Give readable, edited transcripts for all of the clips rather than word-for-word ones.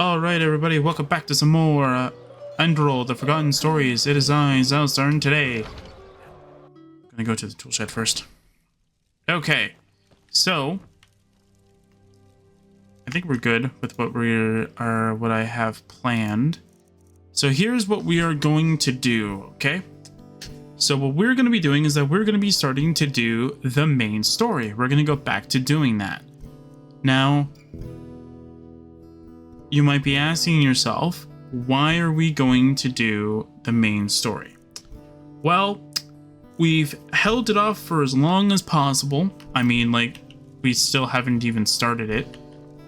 Alright everybody, welcome back to some more Enderal, the Forgotten Stories. It is I, Xilestar, and today I'm gonna go to the tool shed first. Okay, so I think we're good with what what I have planned. So here's what we are going to do, okay? So what we're going to be doing is that we're going to be starting to do the main story. We're going to go back to doing that. Now, you might be asking yourself, why are we going to do the main story? Well, we've held it off for as long as possible. I mean, like, we still haven't even started it.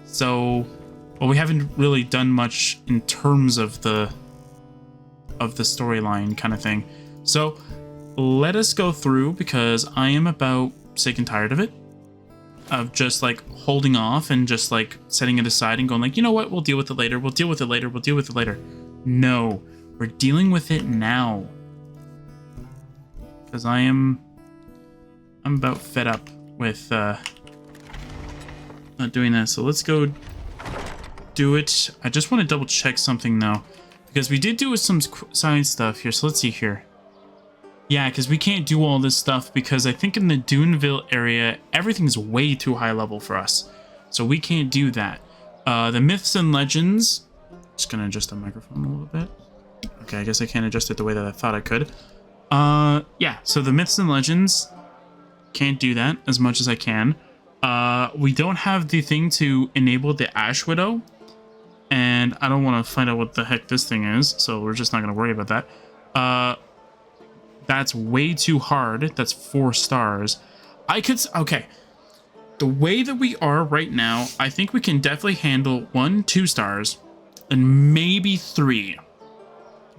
So, well, we haven't really done much in terms of the storyline kind of thing. So, let us go through, because I am about sick and tired of it. Of just like holding off and just like setting it aside and going like, you know what, we'll deal with it later, we'll deal with it later, we'll deal with it later. No, we're dealing with it now. Because I'm about fed up with not doing that. So let's go do it. I just want to double check something though, because we did do some side stuff here. So let's see here. Yeah, because we can't do all this stuff because I think in the Duneville area, everything's way too high level for us. So we can't do that. The myths and legends. Just going to adjust the microphone a little bit. Okay, I guess I can't adjust it the way that I thought I could. Yeah, so the myths and legends, can't do that as much as I can. We don't have the thing to enable the Ash Widow. And I don't want to find out what the heck this thing is. So we're just not going to worry about that. That's way too hard. That's 4 stars. Okay. The way that we are right now, I think we can definitely handle 1, 2 stars, and maybe 3,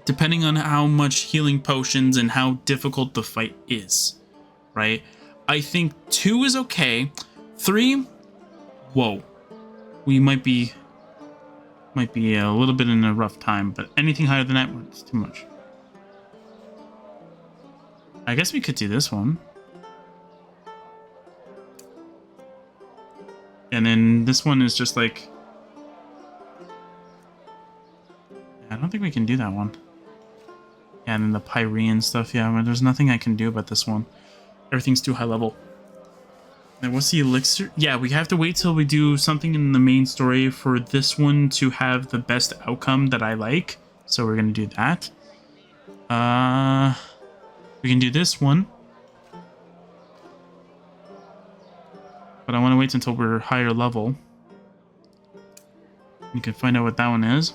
depending on how much healing potions and how difficult the fight is, right? I think 2 is okay. 3, whoa, we might be a little bit in a rough time, but anything higher than that, it's too much. I guess we could do this one. And then this one is just like... I don't think we can do that one. Yeah, and then the Pyrean stuff. Yeah, but there's nothing I can do about this one. Everything's too high level. And what's the elixir? Yeah, we have to wait till we do something in the main story for this one to have the best outcome that I like. So we're going to do that. We can do this one. But I want to wait until we're higher level. You can find out what that one is.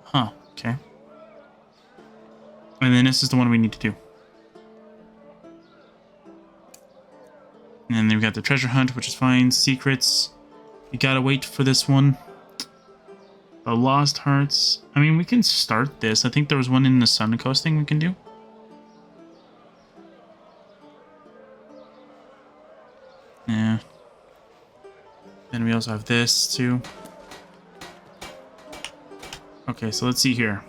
Huh, okay. And then this is the one we need to do. And then we've got the treasure hunt, which is fine. Secrets. You gotta wait for this one. The Lost Hearts. I mean, we can start this. I think there was one in the Sun Coast thing we can do. Yeah. Then we also have this too. Okay, so let's see here.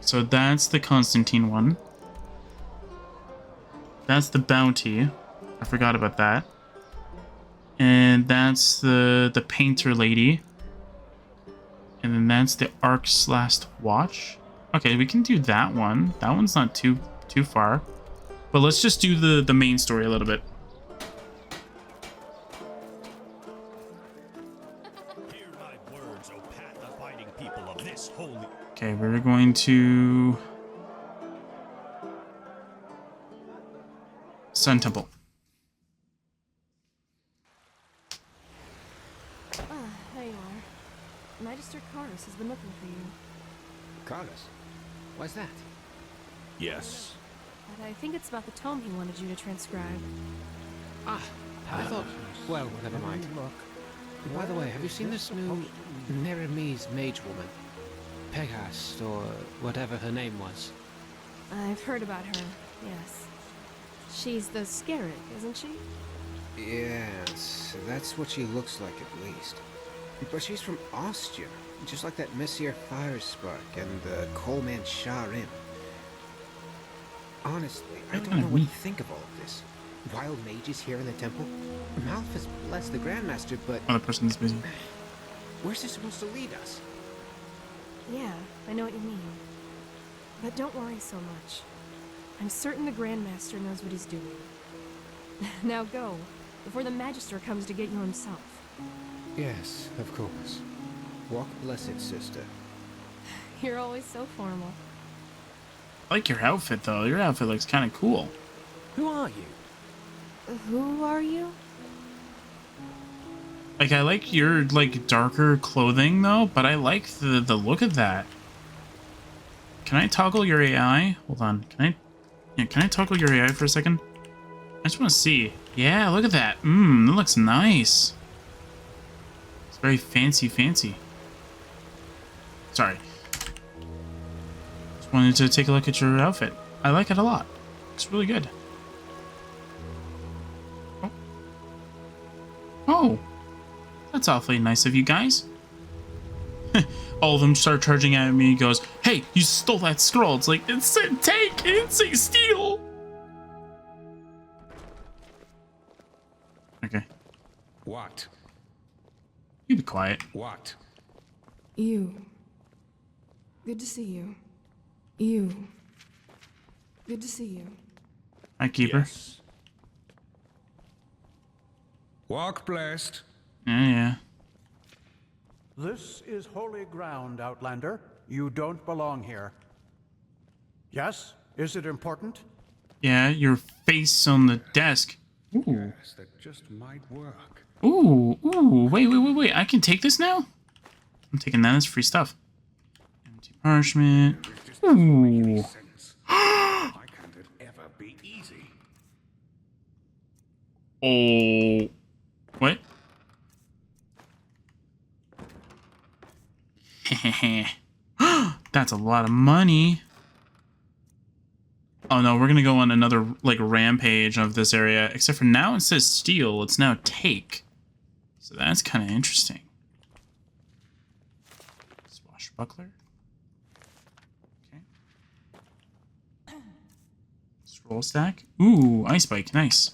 So that's the Constantine one. That's the Bounty. I forgot about that. And that's the Painter Lady. And then that's the Ark's Last Watch. Okay, we can do that one. That one's not too far. But let's just do the main story a little bit. Hear my words, O path-abiding people of this holy... Okay, we're going to... Sun Temple. There you are. Magister Carus has been looking for you. Carlos? Why's that? Yes. But I think it's about the tome he wanted you to transcribe. Ah, I thought... Well, never mind. By the way, have you seen this new Neremes mage woman? Pegas, or whatever her name was. I've heard about her, yes. She's the Scarab, isn't she? Yes, that's what she looks like at least. But she's from Ostia, just like that Messier Firespark and the Coalman Sharim. Honestly, I That's don't know kinda what to weak. think of all of this. Wild mages here in the temple? Malphus bless the Grandmaster, but Other person is busy. where's this supposed to lead us? Yeah, I know what you mean. But don't worry so much. I'm certain the Grandmaster knows what he's doing. Now go, before the Magister comes to get you himself. Yes, of course. Walk blessed, sister. You're always so formal. I like your outfit though. Your outfit looks kind of cool. Who are you? Who are you? Like I like your like darker clothing though, but I like the look of that. Can I toggle your AI? Hold on. Can I toggle your AI for a second? I just want to see. Yeah, look at that. That looks nice. It's very fancy. Sorry. Just wanted to take a look at your outfit. I like it a lot. It's really good. Oh. That's awfully nice of you guys. All of them start charging at me. He goes, "Hey, you stole that scroll." It's like, it said take, it didn't say steal. Okay. What? You be quiet. What? You. Good to see you. You. Good to see you. Hi, Keeper. Yes. Walk blessed. Yeah. This is holy ground, Outlander. You don't belong here. Yes? Is it important? Yeah, your face on the desk. Ooh. Yes, that just might work. Ooh. Wait. I can take this now? I'm taking that as free stuff. Empty parchment. This doesn't make any Ooh. sense. Why can't it ever be easy? Oh. What? That's a lot of money. Oh no, we're gonna go on another like rampage of this area. Except for now it says steal, it's now take. So that's kind of interesting. Swashbuckler. Okay. Scroll stack. Ooh, ice bike, nice.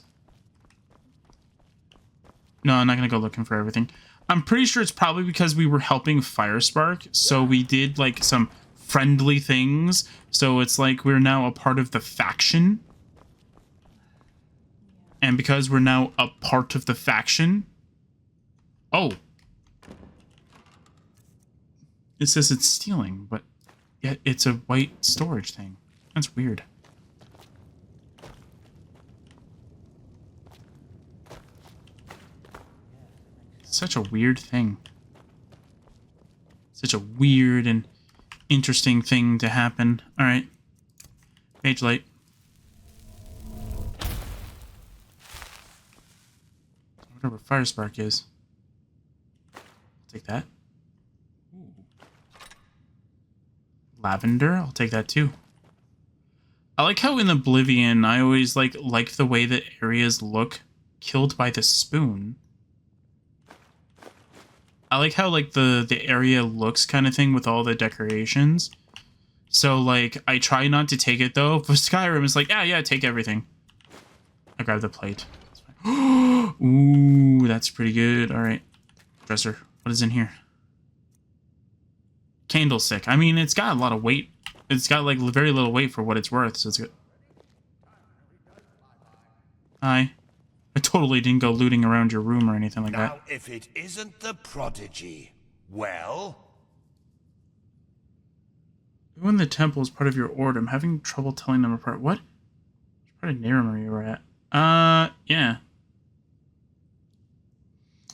No, I'm not gonna go looking for everything. I'm pretty sure it's probably because we were helping Firespark, so we did like some friendly things. So it's like we're now a part of the faction. And because we're now a part of the faction... Oh. It says it's stealing, but yet it's a white storage thing. That's weird. Such a weird thing. Such a weird and interesting thing to happen. Alright. Mage light. I wonder where Firespark is. I'll take that. Ooh. Lavender, I'll take that too. I like how in Oblivion I always like the way that areas look killed by the spoon. I like how like the area looks kind of thing with all the decorations. So like I try not to take it though. But Skyrim is like, yeah, take everything. I grab the plate. That's fine. Ooh, that's pretty good. All right, dresser. What is in here? Candlestick. I mean, it's got a lot of weight. It's got like very little weight for what it's worth, so it's good. Hi. I totally didn't go looting around your room or anything like that. Now, if it isn't the prodigy, well... Who in the temple is part of your order? I'm having trouble telling them apart. What? Which part of Naramir you were at? Yeah.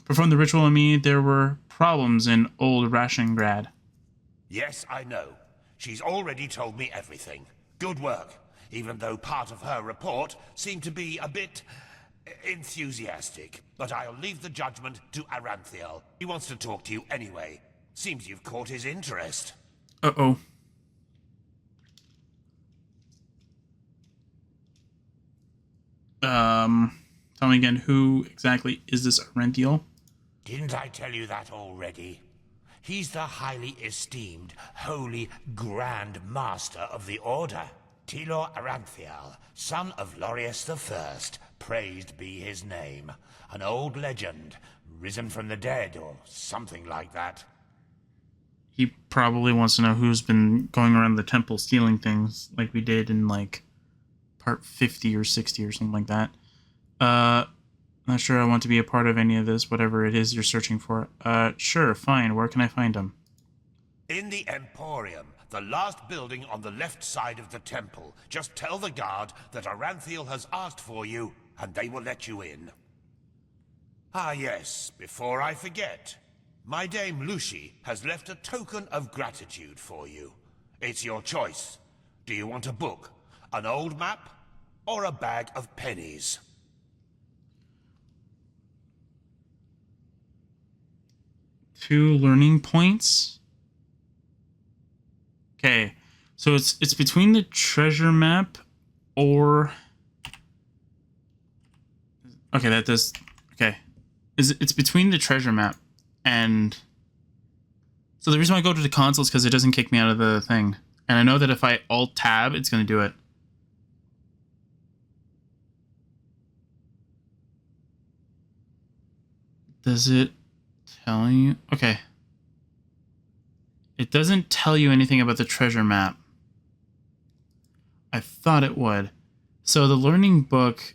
Perform the ritual on me. There were problems in Old Rashingrad. Yes, I know. She's already told me everything. Good work. Even though part of her report seemed to be a bit... enthusiastic. But I'll leave the judgment to Aranthiel. He wants to talk to you anyway. Seems you've caught his interest. Uh-oh. Tell me again, who exactly is this Aranthiel? Didn't I tell you that already? He's the highly esteemed, holy Grand Master of the Order. Tealor Aranthial, son of Lorius the First, praised be his name. An old legend, risen from the dead, or something like that. He probably wants to know who's been going around the temple stealing things, like we did in, like, part 50 or 60 or something like that. Not sure I want to be a part of any of this, whatever it is you're searching for. Sure, fine. Where can I find him? In the Emporium, the last building on the left side of the temple. Just tell the guard that Aranthial has asked for you, and they will let you in. Ah yes, before I forget. My dame Lucy has left a token of gratitude for you. It's your choice. Do you want a book, an old map, or a bag of pennies? 2 learning points. Okay, so it's between the treasure map or... Okay, that does... Okay. It's between the treasure map and... So the reason why I go to the console is because it doesn't kick me out of the thing. And I know that if I Alt-Tab, it's going to do it. Does it tell you? Okay. It doesn't tell you anything about the treasure map. I thought it would. So the learning book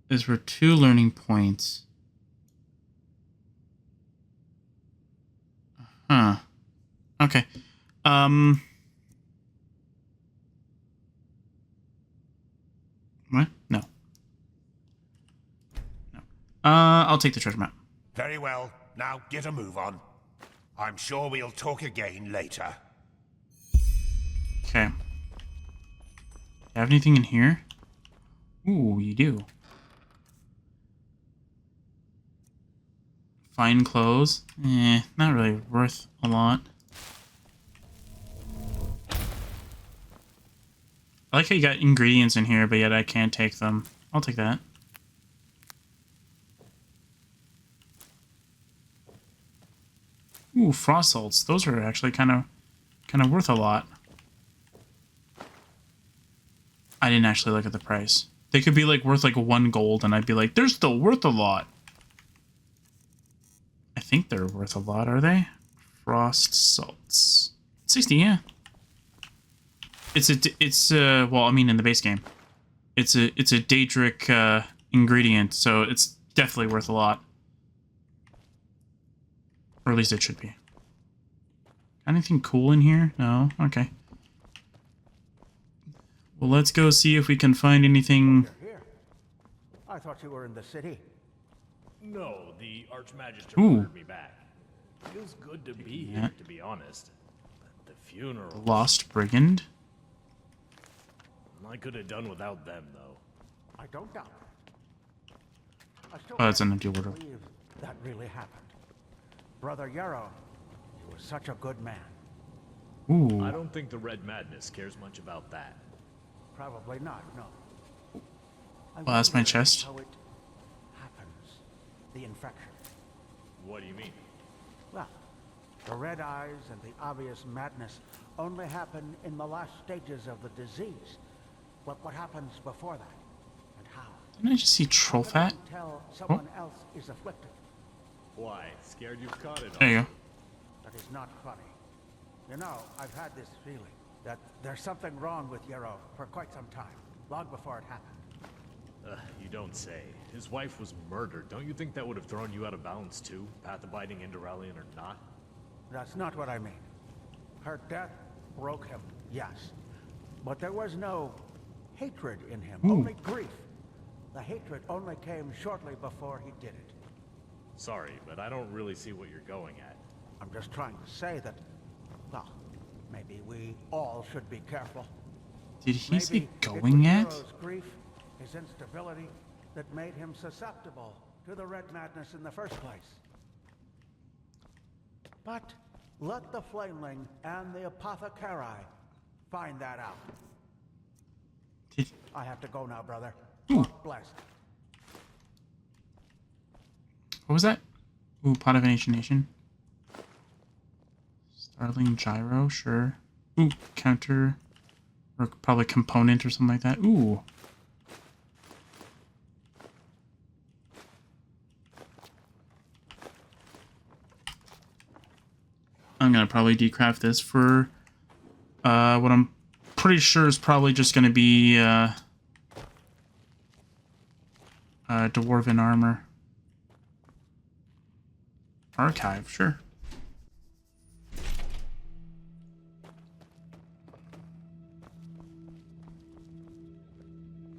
is for 2 learning points. Huh. Okay. What? No. No. I'll take the treasure map. Very well. Now get a move on. I'm sure we'll talk again later. Okay. Have anything in here? Ooh, you do. Fine clothes. Not really worth a lot. I like how you got ingredients in here, but yet I can't take them. I'll take that. Ooh, frost salts. Those are actually kind of worth a lot. I didn't actually look at the price. They could be like worth like 1 gold, and I'd be like, they're still worth a lot. I think they're worth a lot, are they? Frost salts. 60, yeah. Well, I mean, in the base game, it's a Daedric ingredient, so it's definitely worth a lot. Or at least it should be. Anything cool in here? No? Okay. Well, let's go see if we can find anything... You're here. I thought you were in the city. No, the Archmagister Ooh. ordered me back. Feels good to be here, to be honest. But the funeral... Lost Brigand? I could have done without them, though. I don't doubt it. I still Oh, it's an can't empty order. believe that really happened. Brother Yarrow, he was such a good man. Ooh. I don't think the Red Madness cares much about that. Probably not, no. Well, that's my wonder chest. How it happens, the infection. What do you mean? Well, the red eyes and the obvious madness only happen in the last stages of the disease. But what happens before that, and how? Didn't I just see troll How can fat? one tell someone else is afflicted? Why? Scared you've caught it? There you go. That is not funny. You know, I've had this feeling that there's something wrong with Yarrow for quite some time, long before it happened. You don't say. His wife was murdered. Don't you think that would have thrown you out of balance too? Path-abiding Enderalian or not? That's not what I mean. Her death broke him, yes. But there was no hatred in him, only grief. The hatred only came shortly before he did it. Sorry, but I don't really see what you're going at. I'm just trying to say that, well, maybe we all should be careful. Did he say Maybe going it at? was Yarrow's grief, his instability, that made him susceptible to the red madness in the first place. But let the Flameling and the Apothecari find that out. Did... I have to go now, brother. Ooh. God bless. What was that? Ooh, Pot of Ancient Nation. Starling Gyro, sure. Ooh, counter. Or probably component or something like that. Ooh. I'm gonna probably decraft this for what I'm pretty sure is probably just gonna be dwarven armor. Archive, sure.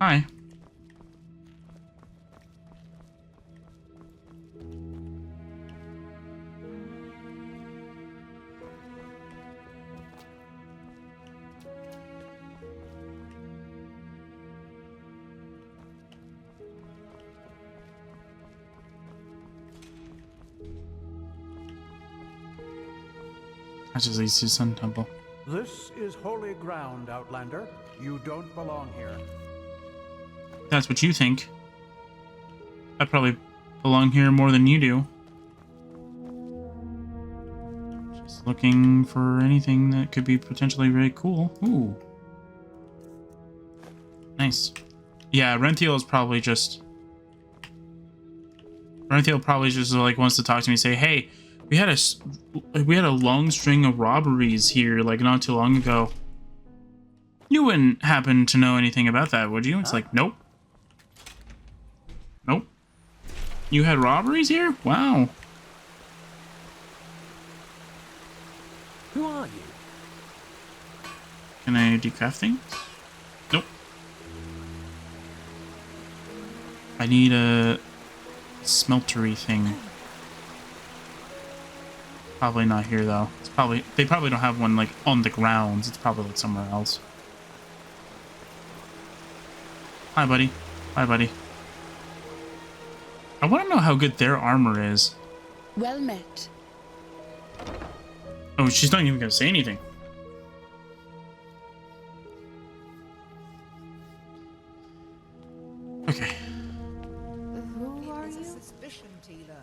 Hi. That just leads to Sun Temple. This is holy ground, Outlander. You don't belong here. That's what you think. I probably belong here more than you do. Just looking for anything that could be potentially really cool. Ooh. Nice. Yeah, Renthiel is probably just... Renthiel probably just like wants to talk to me and say, hey, we had a long string of robberies here like not too long ago. You wouldn't happen to know anything about that, would you? It's like, nope. Nope. You had robberies here? Wow. Who are you? Can I decraft things? Nope. I need a smeltery thing. Probably not here though. It's probably they probably don't have one like on the grounds. It's probably like somewhere else. Hi, buddy. Hi, buddy. I want to know how good their armor is. Well met. Oh, she's not even gonna say anything. Okay. Who are There's a you? suspicion, Tealor.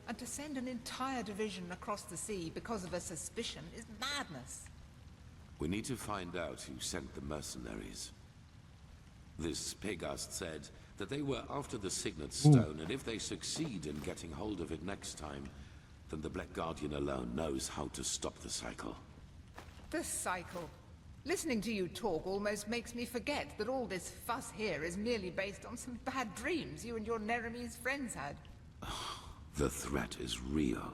And to send an entire division across the sea because of a suspicion is madness. We need to find out who sent the mercenaries. This Pegast said that they were after the Signet Stone, and if they succeed in getting hold of it next time, then the Black Guardian alone knows how to stop the cycle. The cycle. Listening to you talk almost makes me forget that all this fuss here is merely based on some bad dreams you and your Neremese friends had. The threat is real.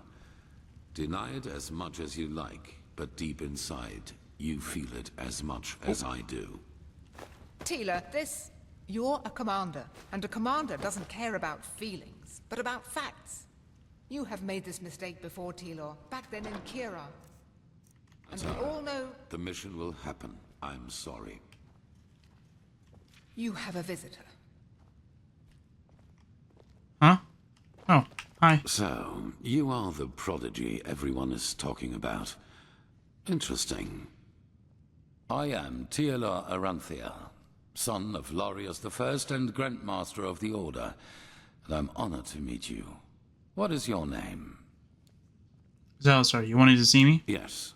Deny it as much as you like, but deep inside, you feel it as much as I do. Tealor, you're a commander, and a commander doesn't care about feelings, but about facts. You have made this mistake before, Tealor, back then in Kira. And we all know The mission will happen. I'm sorry. you have a visitor. Huh? Oh, hi. So, you are the prodigy everyone is talking about. Interesting. I am Tealor Aranthia, son of Lorius I and Grand Master of the Order, and I'm honored to meet you. What is your name? Xilestar, you wanted to see me? Yes,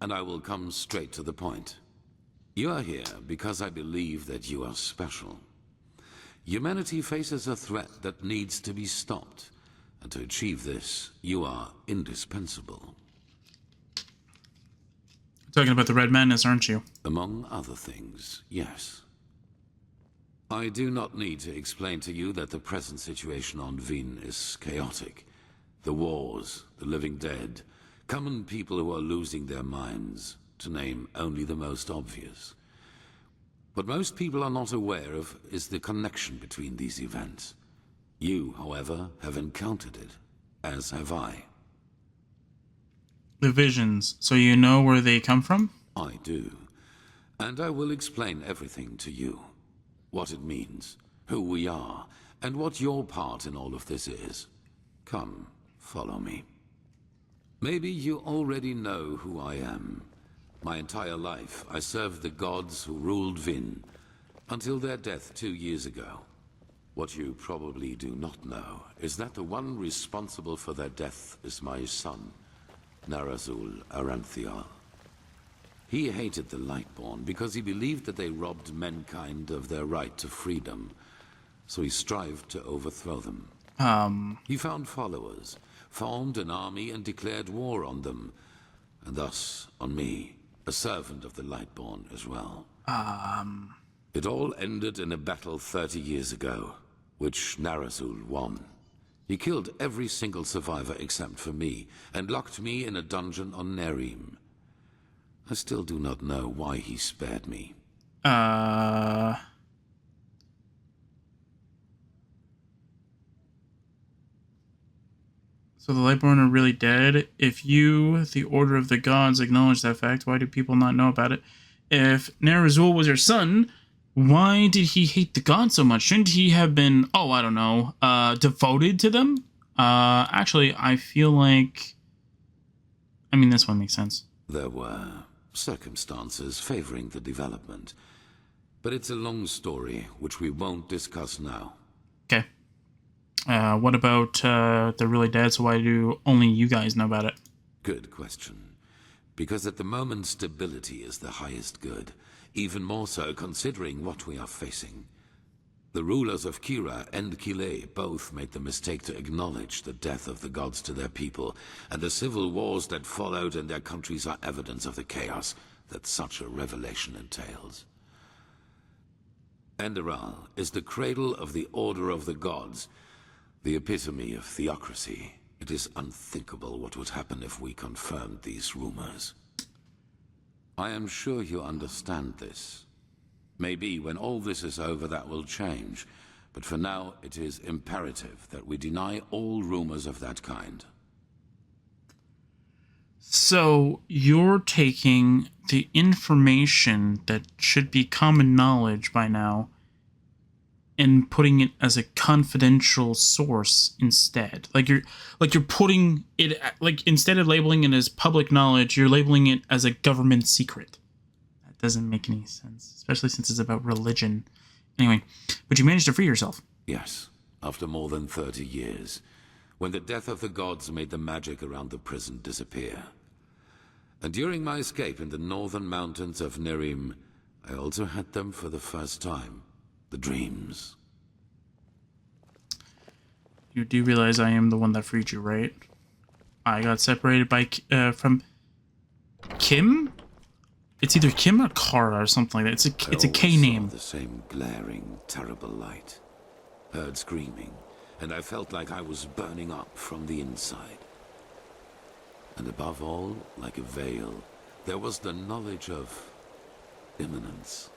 and I will come straight to the point. You are here because I believe that you are special. Humanity faces a threat that needs to be stopped, and to achieve this, you are indispensable. Talking about the Red Madness, aren't you? Among other things, yes. I do not need to explain to you that the present situation on Vin is chaotic. The wars, the living dead, common people who are losing their minds, to name only the most obvious. What most people are not aware of is the connection between these events. You, however, have encountered it, as have I. The visions, so you know where they come from? I do. And I will explain everything to you. What it means, who we are, and what your part in all of this is. Come, follow me. Maybe you already know who I am. My entire life, I served the gods who ruled Vin, until their death 2 years ago. What you probably do not know is that the one responsible for their death is my son, Narazul Aranthial. He hated the Lightborn because he believed that they robbed mankind of their right to freedom. So he strived to overthrow them. He found followers, formed an army and declared war on them. And thus, on me, a servant of the Lightborn as well. It all ended in a battle 30 years ago, which Narazul won. He killed every single survivor except for me, and locked me in a dungeon on Nerim. I still do not know why he spared me. So the Lightborn are really dead? If you, the Order of the Gods, acknowledge that fact, why do people not know about it? If Narazul was your son, why did he hate the gods so much? Shouldn't he have been, oh, I don't know, devoted to them? Actually, I feel like... I mean, this one makes sense. There were circumstances favoring the development. But it's a long story, which we won't discuss now. Okay. What about they're really dead, so why do only you guys know about it? Good question. Because at the moment, stability is the highest good. Even more so considering what we are facing. The rulers of Kira and Kile both made the mistake to acknowledge the death of the gods to their people, and the civil wars that followed in their countries are evidence of the chaos that such a revelation entails. Enderal is the cradle of the Order of the Gods, the epitome of theocracy. It is unthinkable what would happen if we confirmed these rumors. I am sure you understand this. Maybe when all this is over that will change, but for now it is imperative that we deny all rumors of that kind. So you're taking the information that should be common knowledge by now and putting it as a confidential source instead. Like you're putting it, like, instead of labeling it as public knowledge, you're labeling it as a government secret. That doesn't make any sense, especially since it's about religion. Anyway, but you managed to free yourself. Yes, after more than 30 years, when the death of the gods made the magic around the prison disappear. And during my escape in the northern mountains of Nerim, I also had them for the first time. The dreams. You do realize I am the one that freed you, right? I got separated by from Kim? It's either Kim or Kara or something like that. It's a K name. The same glaring, terrible light. Heard screaming, and I felt like I was burning up from the inside. And above all, like a veil, there was the knowledge of imminence.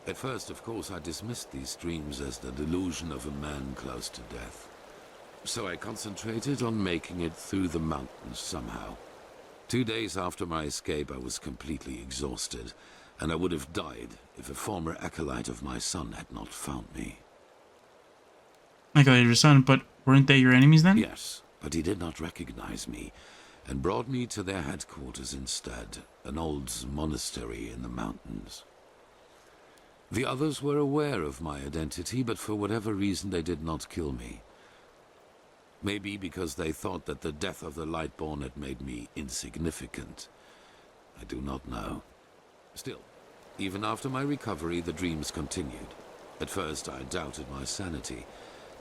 At first, of course, I dismissed these dreams as the delusion of a man close to death. So I concentrated on making it through the mountains somehow. 2 days after my escape, I was completely exhausted, and I would have died if a former acolyte of my son had not found me. Acolyte of your son, but weren't they your enemies then? Yes, but he did not recognize me, and brought me to their headquarters instead, an old monastery in the mountains. The others were aware of my identity, but for whatever reason they did not kill me. Maybe because they thought that the death of the Lightborn had made me insignificant. I do not know. Still, even after my recovery, the dreams continued. At first I doubted my sanity,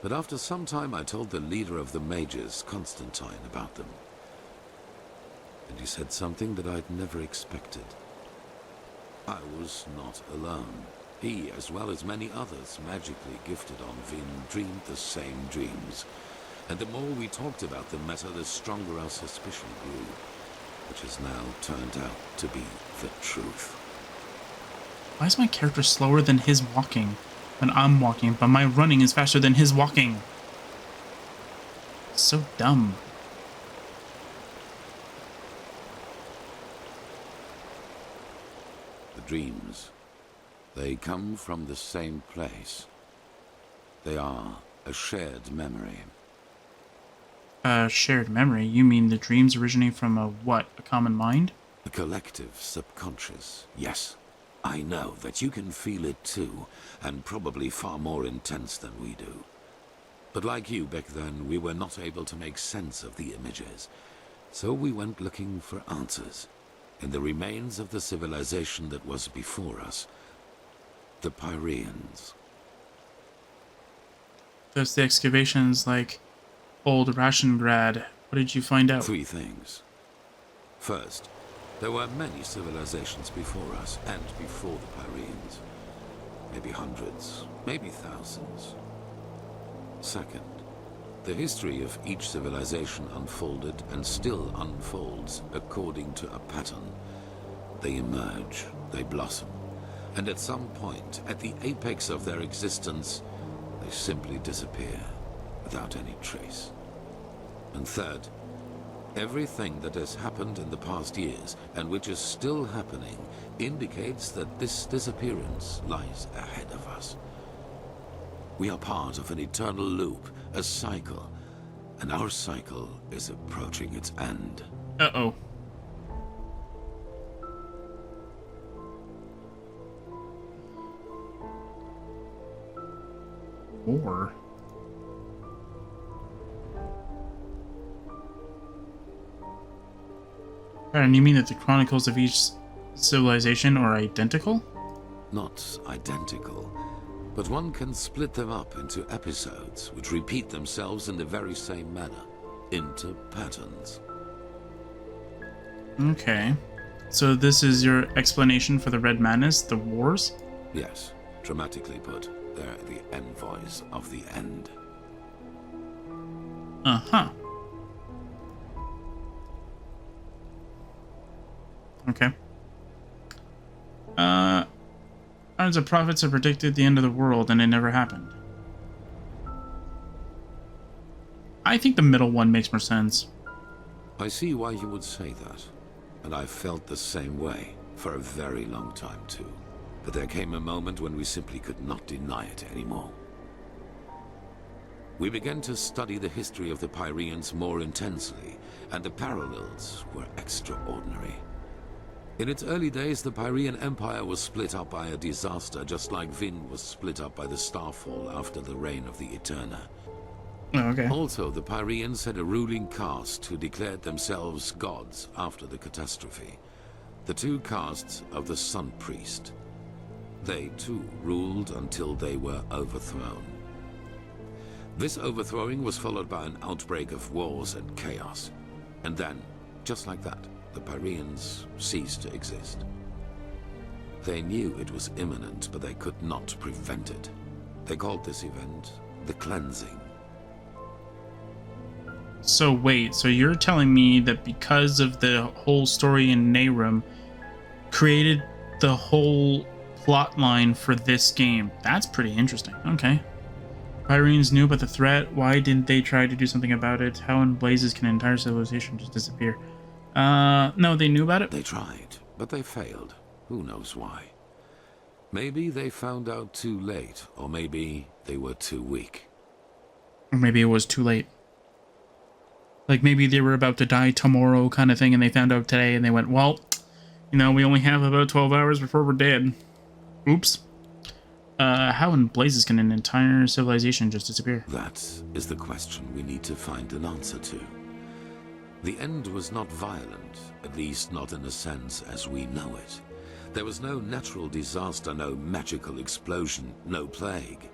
but after some time I told the leader of the mages, Constantine, about them. And he said something that I'd never expected. I was not alone. He, as well as many others magically gifted on Vin, dreamed the same dreams. And the more we talked about the matter, the stronger our suspicion grew, which has now turned out to be the truth. Why is my character slower than his walking when I'm walking, but my running is faster than his walking? So dumb. The dreams. They come from the same place. They are a shared memory. Shared memory? You mean the dreams originate from a what? A common mind? A collective subconscious, yes. I know that you can feel it too, and probably far more intense than we do. But like you back then, we were not able to make sense of the images. So we went looking for answers. in the remains of the civilization that was before us, the Pyreans. Those the excavations like old Rashengrad. What did you find out? 3 things. First, there were many civilizations before us and before the Pyreans. Maybe hundreds, maybe thousands. Second, the history of each civilization unfolded and still unfolds according to a pattern. They emerge, they blossom, and at some point, at the apex of their existence, they simply disappear without any trace. And third, everything that has happened in the past years, and which is still happening, indicates that this disappearance lies ahead of us. We are part of an eternal loop, a cycle, and our cycle is approaching its end. Uh-oh. War? And you mean that the chronicles of each civilization are identical? Not identical, but one can split them up into episodes which repeat themselves in the very same manner, into patterns. Okay. So this is your explanation for the Red Madness, the wars? Yes, dramatically put, they're the envoys of the end. Uh-huh. Okay. Hundreds of prophets have predicted the end of the world, and it never happened. I think the middle one makes more sense. I see why you would say that, and I've felt the same way for a very long time too. But there came a moment when we simply could not deny it anymore. We began to study the history of the Pyreans more intensely, and the parallels were extraordinary. In its early days, the Pyrean Empire was split up by a disaster, just like Vind was split up by the Starfall after the reign of the Eterna. Oh, okay. Also, the Pyreans had a ruling caste who declared themselves gods after the catastrophe. The 2 castes of the Sun Priest. They, too, ruled until they were overthrown. This overthrowing was followed by an outbreak of wars and chaos. And then, just like that, the Pyreans ceased to exist. They knew it was imminent, but they could not prevent it. They called this event the Cleansing. So wait, so you're telling me that because of the whole story in Nehrum created the whole plot line for this game? That's pretty interesting. Okay. Pyreans knew about the threat. Why didn't they try to do something about it? How in blazes can an entire civilization just disappear? No, they knew about it? They tried, but they failed. Who knows why? Maybe they found out too late, or maybe they were too weak. Or maybe it was too late. Like maybe they were about to die tomorrow kind of thing, and they found out today, and they went, well, you know, we only have about 12 hours before we're dead. Oops. How in blazes can an entire civilization just disappear? That is the question we need to find an answer to. The end was not violent, at least not in a sense as we know it. There was no natural disaster, no magical explosion, no plague.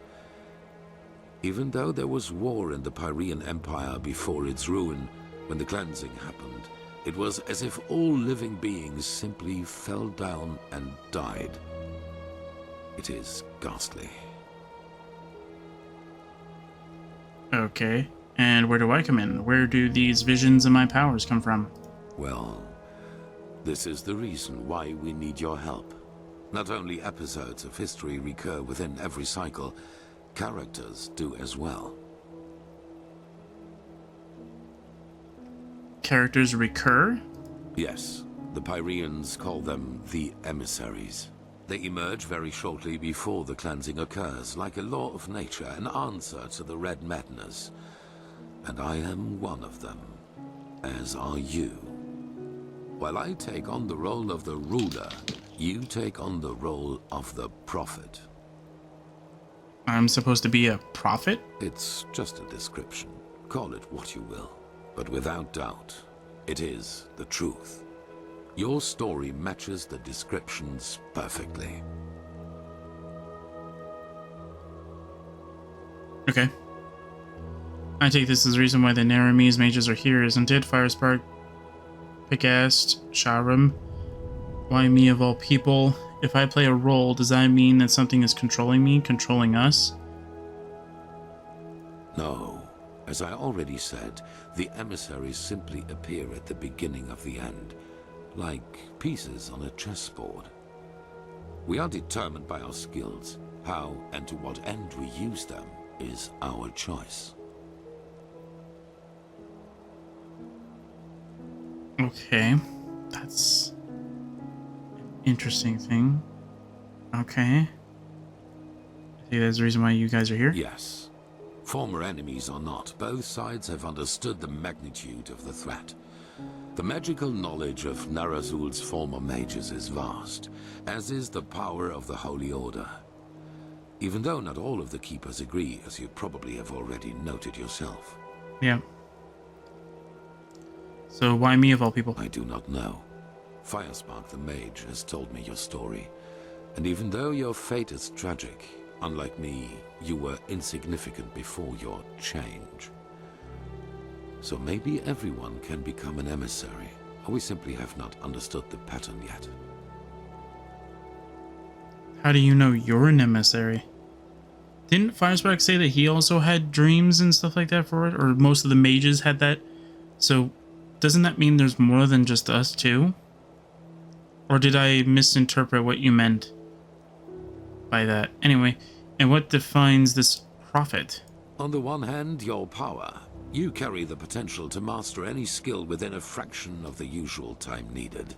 Even though there was war in the Pyrean Empire before its ruin, when the cleansing happened, it was as if all living beings simply fell down and died. It is ghastly. Okay. And where do I come in? Where do these visions and my powers come from? Well, this is the reason why we need your help. Not only episodes of history recur within every cycle, characters do as well. Characters recur? Yes, the Pyreans call them the emissaries. They emerge very shortly before the cleansing occurs, like a law of nature, an answer to the Red Madness. And I am one of them, as are you. While I take on the role of the ruler, you take on the role of the prophet. I'm supposed to be a prophet? It's just a description. Call it what you will. But without doubt, it is the truth. Your story matches the descriptions perfectly. Okay. I take this as the reason why the Naramese mages are here, isn't it? Firespark, Picast, Sharam. Why me of all people? If I play a role, does that mean that something is controlling me, controlling us? No. As I already said, the emissaries simply appear at the beginning of the end, like pieces on a chessboard. We are determined by our skills. How and to what end we use them is our choice. Okay. That's an interesting thing. Okay. I think that's the reason why you guys are here? Yes. Former enemies or not, both sides have understood the magnitude of the threat. The magical knowledge of Narazul's former mages is vast, as is the power of the Holy Order. Even though not all of the Keepers agree, as you probably have already noted yourself. Yeah. So why me of all people? I do not know. Firespark the Mage has told me your story. And even though your fate is tragic, unlike me, you were insignificant before your change. So maybe everyone can become an emissary, or we simply have not understood the pattern yet. How do you know you're an emissary? Didn't Firespark say that he also had dreams and stuff like that for it? Or most of the mages had that? So doesn't that mean there's more than just us too? Or did I misinterpret what you meant by that? Anyway, and what defines this prophet? On the one hand, your power. You carry the potential to master any skill within a fraction of the usual time needed.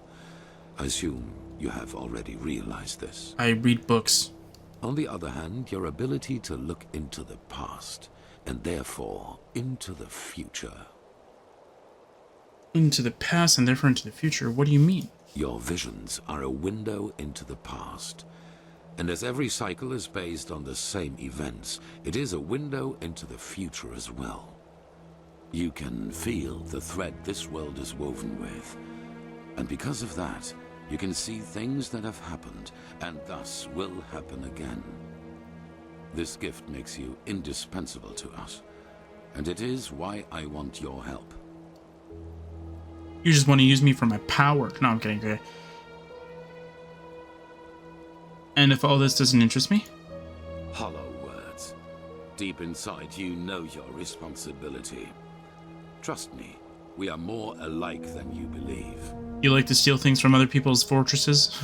I assume you have already realized this. I read books. On the other hand, your ability to look into the past, and therefore into the future. Into the past and therefore into the future? What do you mean? Your visions are a window into the past. And as every cycle is based on the same events, it is a window into the future as well. You can feel the thread this world is woven with. And because of that, you can see things that have happened, and thus will happen again. This gift makes you indispensable to us, and it is why I want your help. You just want to use me for my power. No, I'm kidding. Okay. And if all this doesn't interest me? Hollow words. Deep inside, you know your responsibility. Trust me, we are more alike than you believe. You like to steal things from other people's fortresses?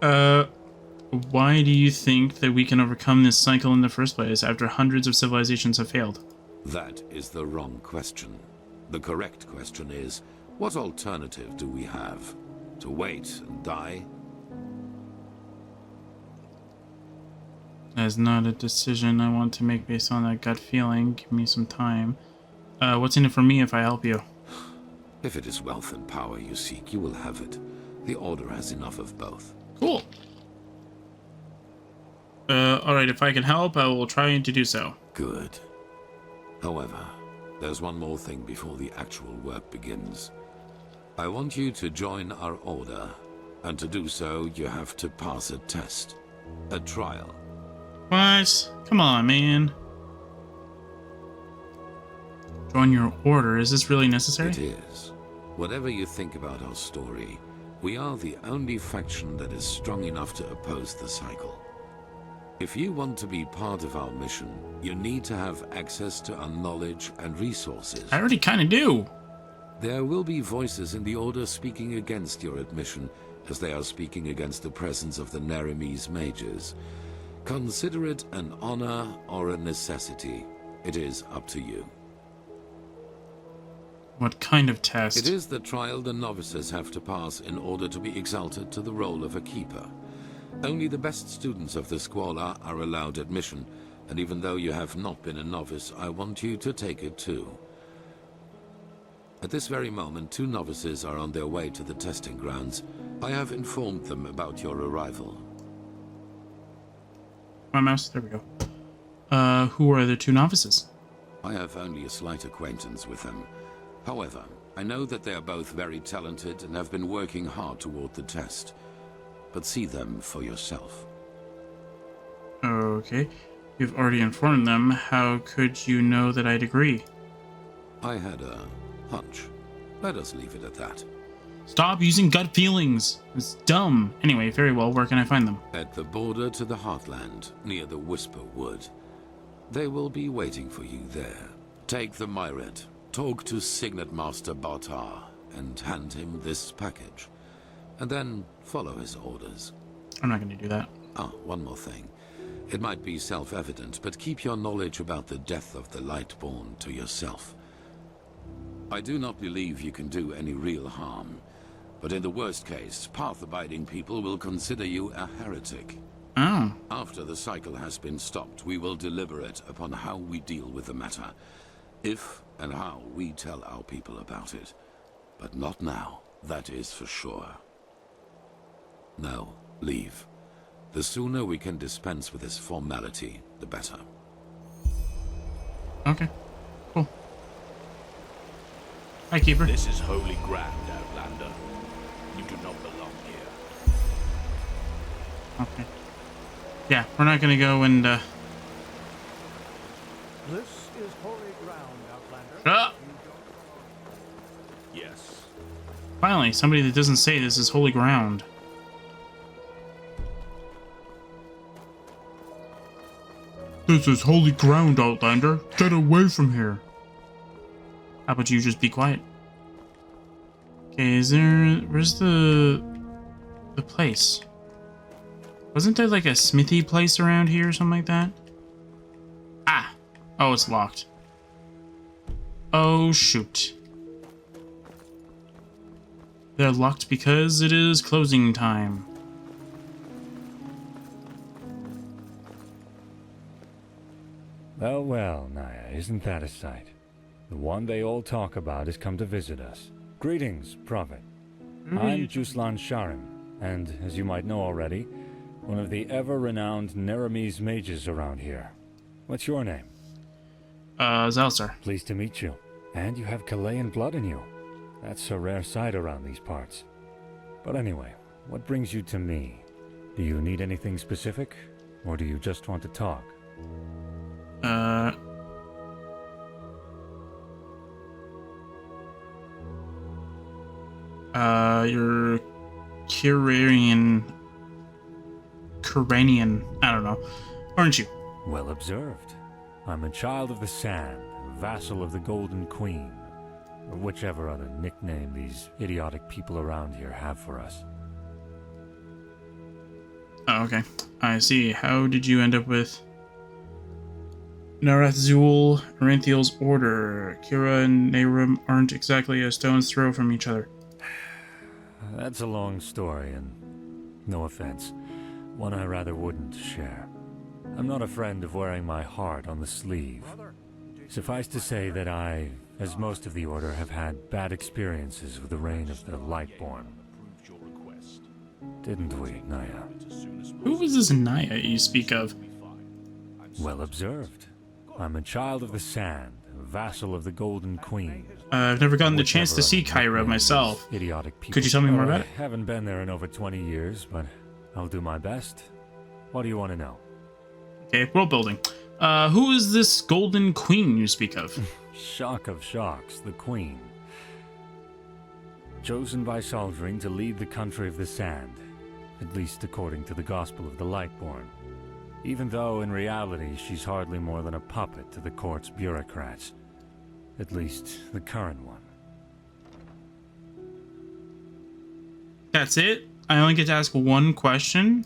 Why do you think that we can overcome this cycle in the first place after hundreds of civilizations have failed? That is the wrong question. The correct question is, what alternative do we have? To wait and die? That is not a decision I want to make based on that gut feeling. Give me some time. What's in it for me if I help you? If it is wealth and power you seek, you will have it. The Order has enough of both. Cool. Alright, if I can help, I will try to do so. Good. However, there's one more thing before the actual work begins. I want you to join our Order, and to do so, you have to pass a test. A trial. What? Come on, man. Join your order. Is this really necessary? It is. Whatever you think about our story, we are the only faction that is strong enough to oppose the cycle. If you want to be part of our mission, you need to have access to our knowledge and resources. I already kind of do. There will be voices in the Order speaking against your admission, as they are speaking against the presence of the Naramese mages. Consider it an honor or a necessity. It is up to you. What kind of test? It is the trial the novices have to pass in order to be exalted to the role of a keeper. Only the best students of the Squalor are allowed admission, and even though you have not been a novice, I want you to take it too. At this very moment, 2 novices are on their way to the testing grounds. I have informed them about your arrival. My mouse. There we go. Who are the 2 novices? I have only a slight acquaintance with them. However, I know that they are both very talented and have been working hard toward the test. But see them for yourself. Okay. You've already informed them. How could you know that I'd agree? I had a hunch. Let us leave it at that. Stop using gut feelings. It's dumb. Anyway, very well. Where can I find them? At the border to the Heartland, near the Whisper Wood. They will be waiting for you there. Take the Myret, talk to Signet Master Bartar, and hand him this package. And then follow his orders. I'm not going to do that. Ah, one more thing. It might be self-evident, but keep your knowledge about the death of the Lightborn to yourself. I do not believe you can do any real harm, but in the worst case, path-abiding people will consider you a heretic. Oh. After the cycle has been stopped, we will deliberate upon how we deal with the matter. If and how we tell our people about it. But not now, that is for sure. Now, leave. The sooner we can dispense with this formality, the better. Okay. Cool. Hi, Keeper. This is holy ground, Outlander. You do not belong here. Okay. Yeah, we're not gonna go and, This is holy ground, Outlander. Ah! Yes. Finally, somebody that doesn't say this is holy ground. This is holy ground, Outlander. Get away from here. How about you just be quiet? Okay, where's the place? Wasn't there like a smithy place around here or something like that? Ah! Oh, it's locked. Oh, shoot. They're locked because it is closing time. Well, well, Naya, isn't that a sight? The one they all talk about has come to visit us. Greetings, Prophet. I'm Juslan Sharim, and, as you might know already, one of the ever-renowned Neremese mages around here. What's your name? Xilestar. Pleased to meet you. And you have Chilean blood in you. That's a rare sight around these parts. But anyway, what brings you to me? Do you need anything specific? Or do you just want to talk? You're Kuranian, I don't know, aren't you? Well observed. I'm a child of the sand, a vassal of the Golden Queen, or whichever other nickname these idiotic people around here have for us. Oh, okay. I see. How did you end up with Narathzul, Aranthiel's order? Kira and Nehrim aren't exactly a stone's throw from each other. That's a long story, and no offense, one I rather wouldn't share. I'm not a friend of wearing my heart on the sleeve. Suffice to say that I, as most of the Order, have had bad experiences with the reign of the Lightborn. Didn't we, Naya? Who was this Naya you speak of? Well observed. I'm a child of the sand, a vassal of the Golden Queen. I've never gotten the chance to see Kyra myself. Idiotic people. Could you tell me more about it? I haven't been there in over 20 years, but I'll do my best. What do you want to know? Okay, world building. Who is this Golden Queen you speak of? Shock of shocks, the Queen. Chosen by Saldring to lead the country of the sand, at least according to the Gospel of the Lightborn. Even though, in reality, she's hardly more than a puppet to the court's bureaucrats. At least, the current one. That's it? I only get to ask one question?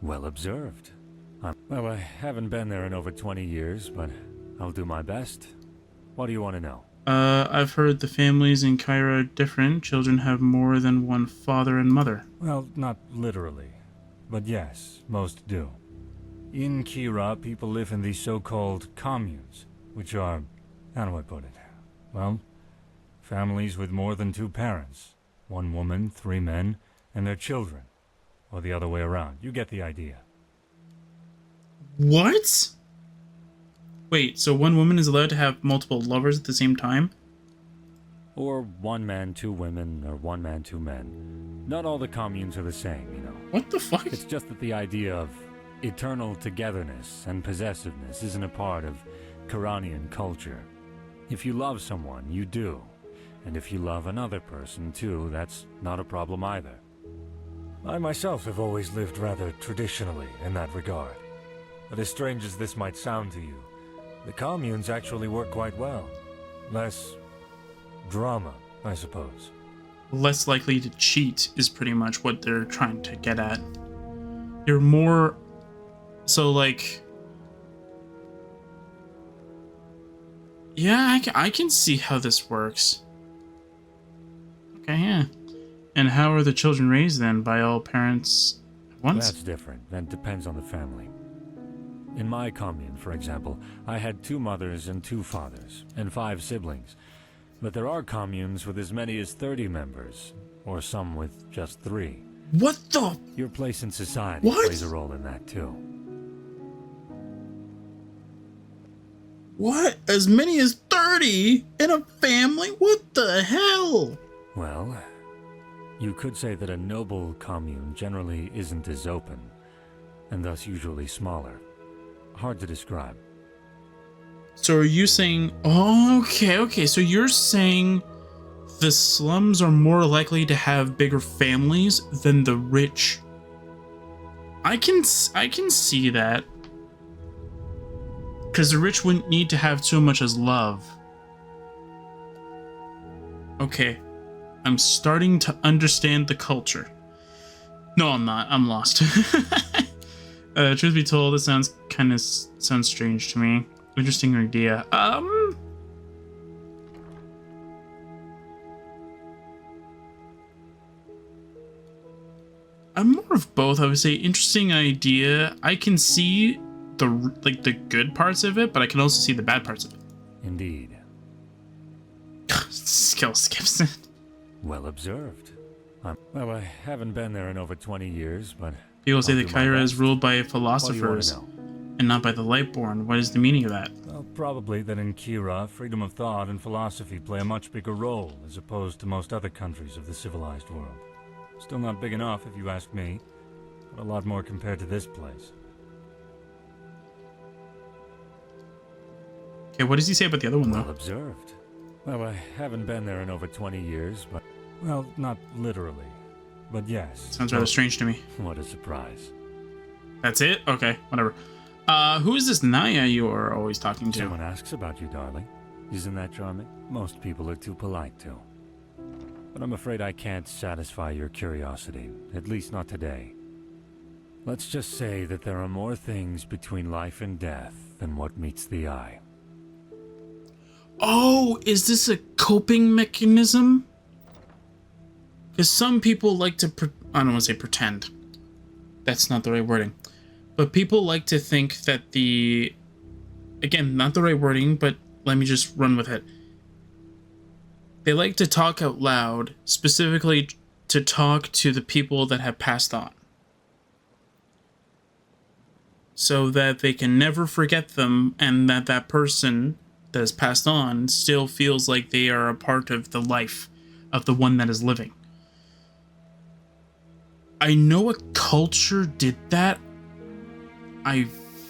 Well observed. Well, I haven't been there in over 20 years, but I'll do my best. What do you want to know? I've heard the families in Kyra are different. Children have more than one father and mother. Well, not literally. But yes, most do. In Kira, people live in these so-called communes, which are, how do I put it? Well, families with more than two parents. One woman, 3 men, and their children. Or the other way around. You get the idea. What? Wait, so one woman is allowed to have multiple lovers at the same time? Or 1 man, 2 women, or 1 man, 2 men. Not all the communes are the same, you know. What the fuck? It's just that the idea of eternal togetherness and possessiveness isn't a part of Kiranian culture. If you love someone, you do. And if you love another person too, that's not a problem either. I myself have always lived rather traditionally in that regard. But as strange as this might sound to you, the communes actually work quite well. Less drama, I suppose. Less likely to cheat is pretty much what they're trying to get at. You're more... So, like... Yeah, I can see how this works. Okay, yeah. And how are the children raised then? By all parents at once? That's different. That depends on the family. In my commune, for example, I had 2 mothers and 2 fathers, and 5 siblings. But there are communes with as many as 30 members, or some with just 3. What the? Your place in society plays a role in that too. What? As many as 30 in a family? What the hell? Well, you could say that a noble commune generally isn't as open, and thus usually smaller. Hard to describe. So are you saying... Okay, so you're saying the slums are more likely to have bigger families than the rich. I can see that. Because the rich wouldn't need to have so much as love. Okay. I'm starting to understand the culture. No, I'm not. I'm lost. Truth be told, this sounds strange to me. Interesting idea. I'm more of both. I would say interesting idea. I can see the good parts of it, but I can also see the bad parts of it. Indeed. Skill skips it. Well observed. Well, I haven't been there in over 20 years, but... People say that Kyra is ruled by philosophers and not by the Lightborn. What is the meaning of that? Well, probably that in Kira, freedom of thought and philosophy play a much bigger role, as opposed to most other countries of the civilized world. Still not big enough, if you ask me, but a lot more compared to this place. Okay, what does he say about the other one, though? Well observed. Well, I haven't been there in over 20 years, but... Well, not literally. But yes. Sounds rather strange to me. What a surprise. That's it? Okay, whatever. Who is this Naya you are always talking to? Someone asks about you, darling. Isn't that charming? Most people are too polite to. But I'm afraid I can't satisfy your curiosity, at least not today. Let's just say that there are more things between life and death than what meets the eye. Oh, is this a coping mechanism? Because some people like to, I don't want to say pretend. That's not the right wording. But people like to think that again, not the right wording, but let me just run with it. They like to talk out loud, specifically to talk to the people that have passed on. So that they can never forget them, and that person that has passed on still feels like they are a part of the life of the one that is living. I know a culture did that. I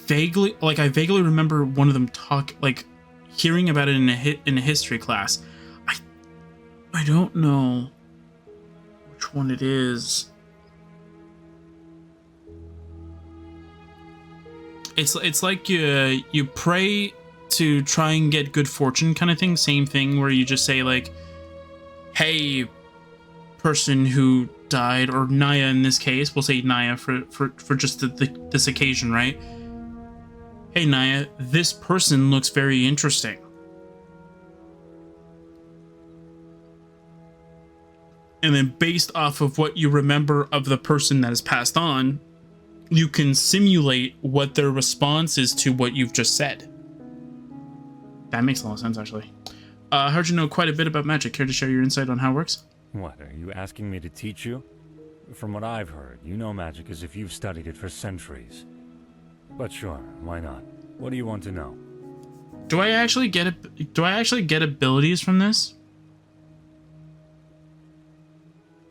vaguely remember one of them hearing about it in a history class. I don't know which one it is. It's like you pray to try and get good fortune kind of thing. Same thing where you just say like, hey, person who died, or Naya in this case, we'll say Naya for just this occasion, right? Hey Naya, this person looks very interesting. And then based off of what you remember of the person that has passed on, you can simulate what their response is to what you've just said. That makes a lot of sense, actually. I heard you know quite a bit about magic. Care to share your insight on how it works? What, are you asking me to teach you? From what I've heard, you know magic as if you've studied it for centuries. But sure, why not? What do you want to know? Do I actually get abilities from this?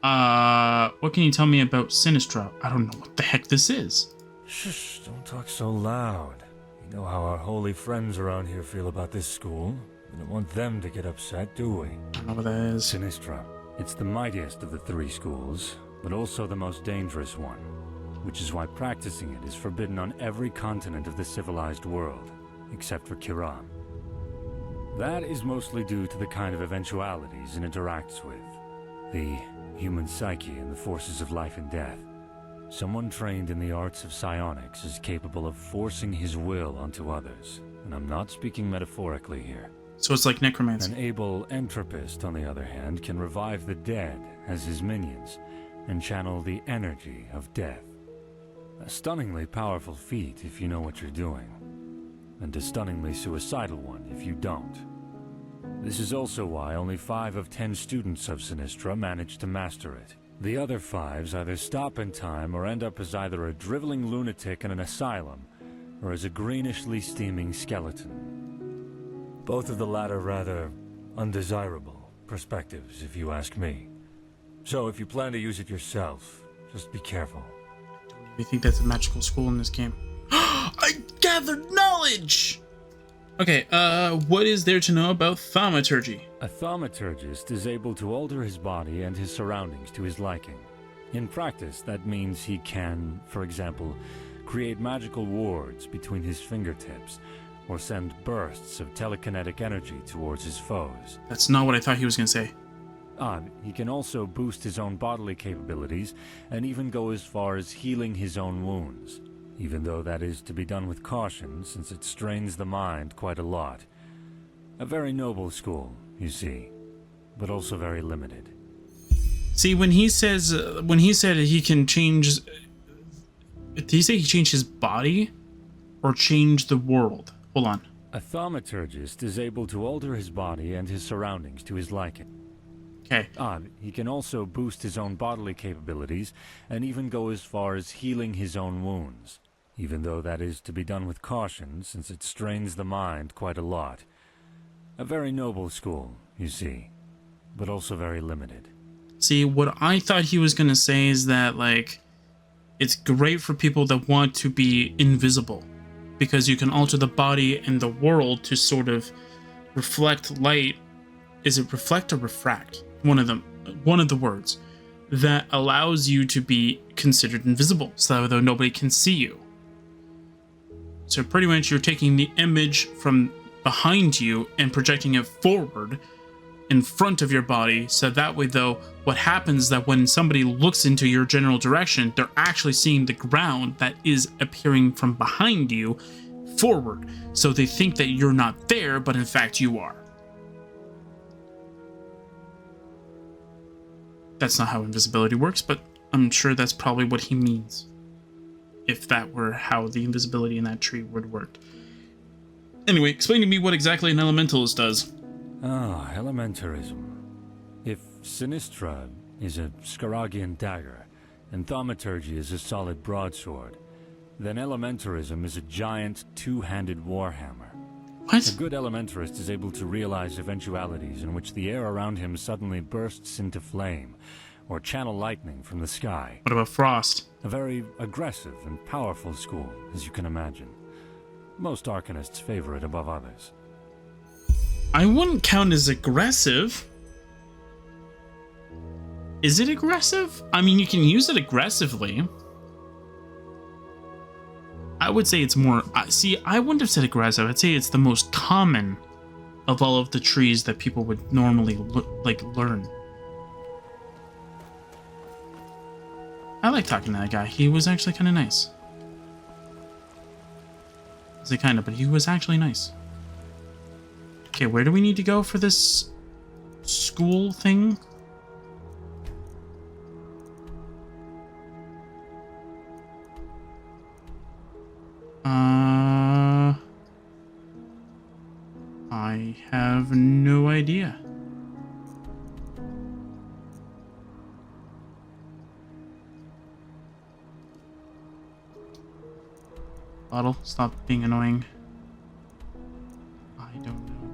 What can you tell me about Sinistra? I don't know what the heck this is. Shh, don't talk so loud. You know how our holy friends around here feel about this school. We don't want them to get upset, do we? I don't know what that is. Sinistra. It's the mightiest of the 3 schools, but also the most dangerous one, which is why practicing it is forbidden on every continent of the civilized world, except for Kiran. That is mostly due to the kind of eventualities it interacts with. The human psyche and the forces of life and death. Someone trained in the arts of psionics is capable of forcing his will onto others, and I'm not speaking metaphorically here. So it's like necromancy. An able entropist, on the other hand, can revive the dead as his minions and channel the energy of death. A stunningly powerful feat if you know what you're doing, and a stunningly suicidal one if you don't. This is also why only 5 of 10 students of Sinistra manage to master it. The other 5s either stop in time or end up as either a driveling lunatic in an asylum, or as a greenishly steaming skeleton. Both of the latter rather undesirable perspectives, if you ask me. So if you plan to use it yourself, just be careful. You think that's a magical school in this game? I gathered knowledge! Okay, what is there to know about thaumaturgy? A thaumaturgist is able to alter his body and his surroundings to his liking. In practice, that means he can, for example, create magical wards between his fingertips, or send bursts of telekinetic energy towards his foes. That's not what I thought he was gonna say. He can also boost his own bodily capabilities, and even go as far as healing his own wounds, even though that is to be done with caution, since it strains the mind quite a lot. A very noble school, you see, but also very limited. See, when he said he can change, did he say he changed his body or change the world? Hold on. A thaumaturgist is able to alter his body and his surroundings to his liking. Okay. He can also boost his own bodily capabilities, and even go as far as healing his own wounds, even though that is to be done with caution, since it strains the mind quite a lot. A very noble school, you see, but also very limited. See, what I thought he was gonna say is that, like, it's great for people that want to be invisible, because you can alter the body and the world to sort of reflect light. Is it reflect or refract? One of the words that allows you to be considered invisible, so that nobody can see you. So pretty much you're taking the image from behind you and projecting it forward in front of your body, so that way though, what happens that when somebody looks into your general direction, they're actually seeing the ground that is appearing from behind you forward. So they think that you're not there, but in fact you are. That's not how invisibility works, but I'm sure that's probably what he means. If that were how the invisibility in that tree would work. Anyway, explain to me what exactly an elementalist does. Elementarism. If Sinistra is a Scaragian dagger, and thaumaturgy is a solid broadsword, then elementarism is a giant two-handed warhammer. What? A good elementarist is able to realize eventualities in which the air around him suddenly bursts into flame, or channel lightning from the sky. What about Frost? A very aggressive and powerful school, as you can imagine. Most arcanists favor it above others. I wouldn't count as aggressive. Is it aggressive? I mean, you can use it aggressively. I would say it's more... See, I wouldn't have said aggressive. I'd say it's the most common of all of the trees that people would normally, learn. I like talking to that guy. He was actually kind of nice. I say kind of, but he was actually nice. Okay, where do we need to go for this school thing? I have no idea. Bottle, stop being annoying. I don't know.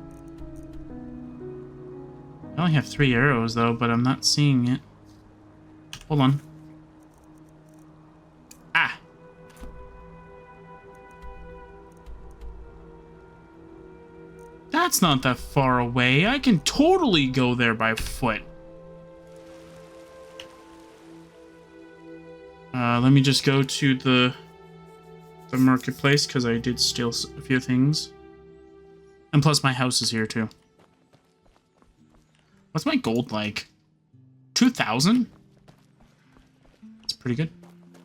I only have 3 arrows though, but I'm not seeing it. Hold on. Ah. That's not that far away. I can totally go there by foot. Let me just go to the marketplace because I did steal a few things. And plus my house is here too. What's my gold like? 2,000? That's pretty good.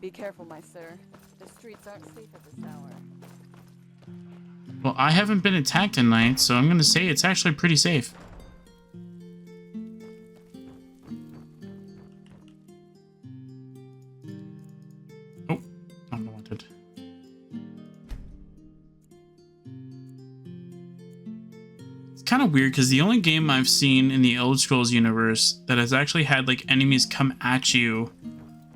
Be careful, my sir. The streets aren't safe at this hour. Well, I haven't been attacked tonight, so I'm gonna say it's actually pretty safe. Oh, I'm not wanted. It's kind of weird because the only game I've seen in the Elder Scrolls universe that has actually had like enemies come at you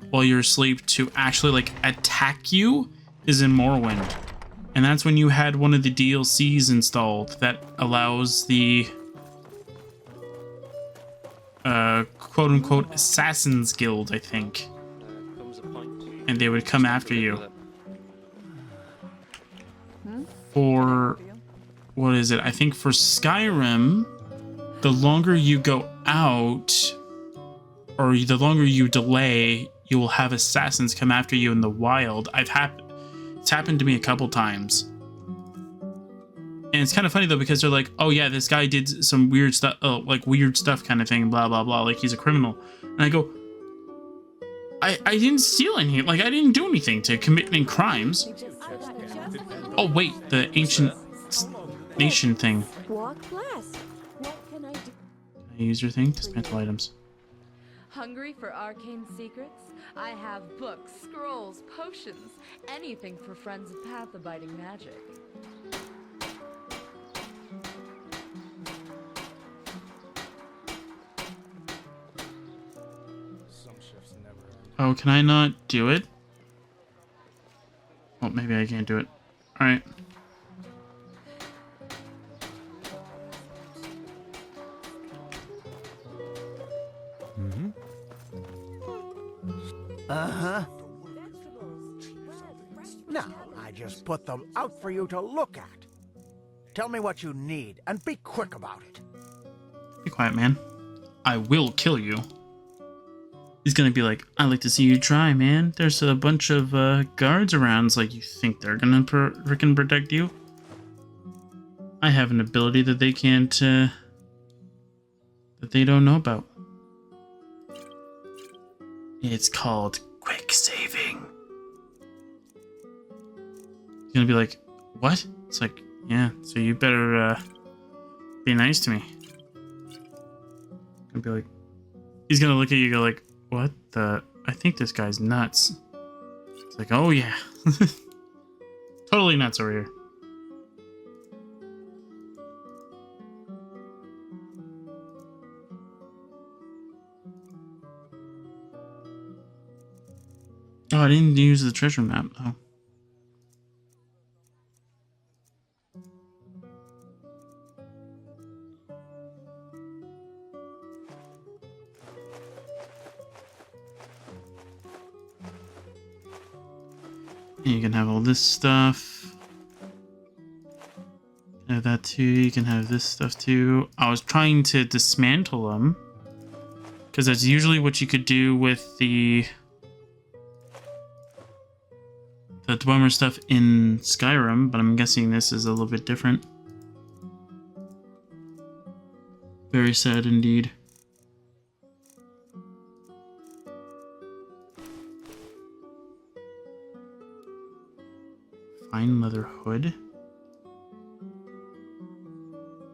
while you're asleep to actually like attack you is in Morrowind. And that's when you had one of the DLCs installed that allows the quote-unquote Assassin's Guild, I think. And they would come after you. For, what is it? I think for Skyrim, the longer you go out, or the longer you delay, you will have assassins come after you in the wild. It's happened to me a couple times. And it's kind of funny though, because they're like, oh yeah, this guy did some weird stuff, like weird stuff kind of thing, blah, blah, blah, like he's a criminal. And I go, I didn't steal anything, like I didn't do anything to commit any crimes. Oh wait, the ancient nation thing. Walk blessed. What can I do? Can I use your thing? Dismantle items. Hungry for arcane secrets? I have books, scrolls, potions, anything for friends of path-abiding magic. Oh, can I not do it? Well, maybe I can't do it. Alright. Uh-huh. Now, I just put them out for you to look at. Tell me what you need, and be quick about it. Be quiet, man. I will kill you. He's gonna be like, I'd like to see you try, man. There's a bunch of guards around. It's like, you think they're gonna frickin' protect you? I have an ability that they can't, that they don't know about. It's called quick saving. He's gonna be like, what? It's like, yeah, so you better be nice to me. Gonna be like, he's gonna look at you and go like, what the? I think this guy's nuts. It's like, oh yeah. Totally nuts over here. Oh, I didn't use the treasure map, though. You can have all this stuff. You can have that too. You can have this stuff too. I was trying to dismantle them, because that's usually what you could do with the Dwemer stuff in Skyrim, but I'm guessing this is a little bit different. Very sad indeed. Fine leather hood.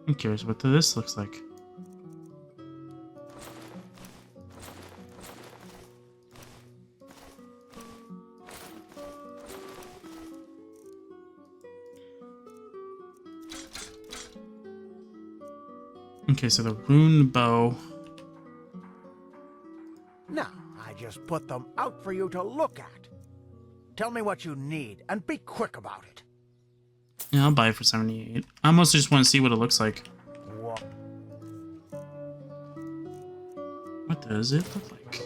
I'm curious what this looks like. Okay, so the rune bow. Now, I just put them out for you to look at. Tell me what you need, and be quick about it. Yeah, I'll buy it for 78. I mostly just want to see what it looks like. What does it look like?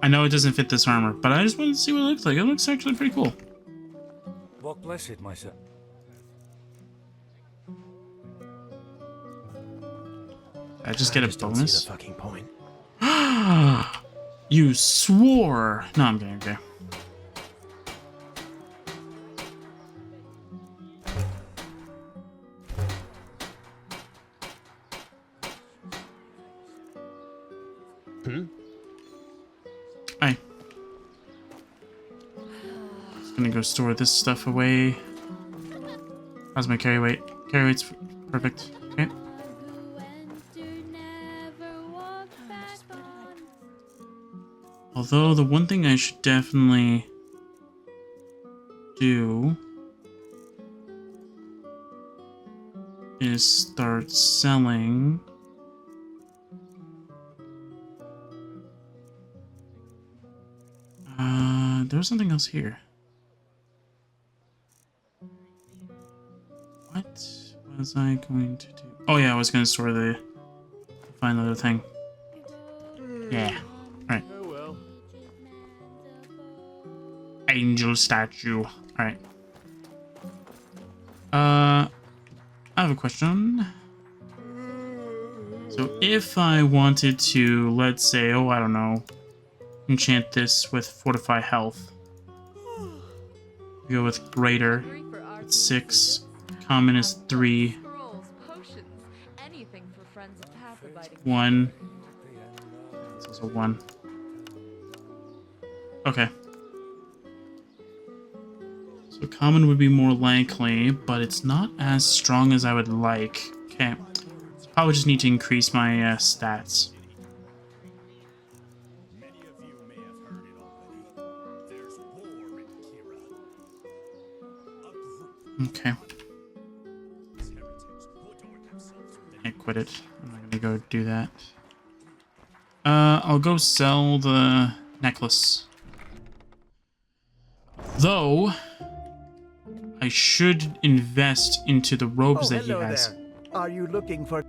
I know it doesn't fit this armor, but I just wanted to see what it looks like. It looks actually pretty cool. Walk blessed, my son. I just get a don't bonus. see the fucking point. You swore. No, I'm kidding. Okay. Hi. Just gonna go store this stuff away. How's my carry weight? Carry weight's perfect. Okay. Although the one thing I should definitely do is start selling there's something else here. What was I going to do? Oh yeah, I was going to store the final other thing. Yeah. Alright. Oh well. Angel statue. Alright. I have a question. So if I wanted to, let's say, oh, I don't know, enchant this with Fortify Health. Go with Greater. It's 6. Common is 3. 1. It's also 1. Okay. So common would be more likely, but it's not as strong as I would like. Okay. Probably just need to increase my stats. Okay. I quit it. I'm not gonna go do that. I'll go sell the necklace. Though, I should invest into the robes that he has. There. Are you looking for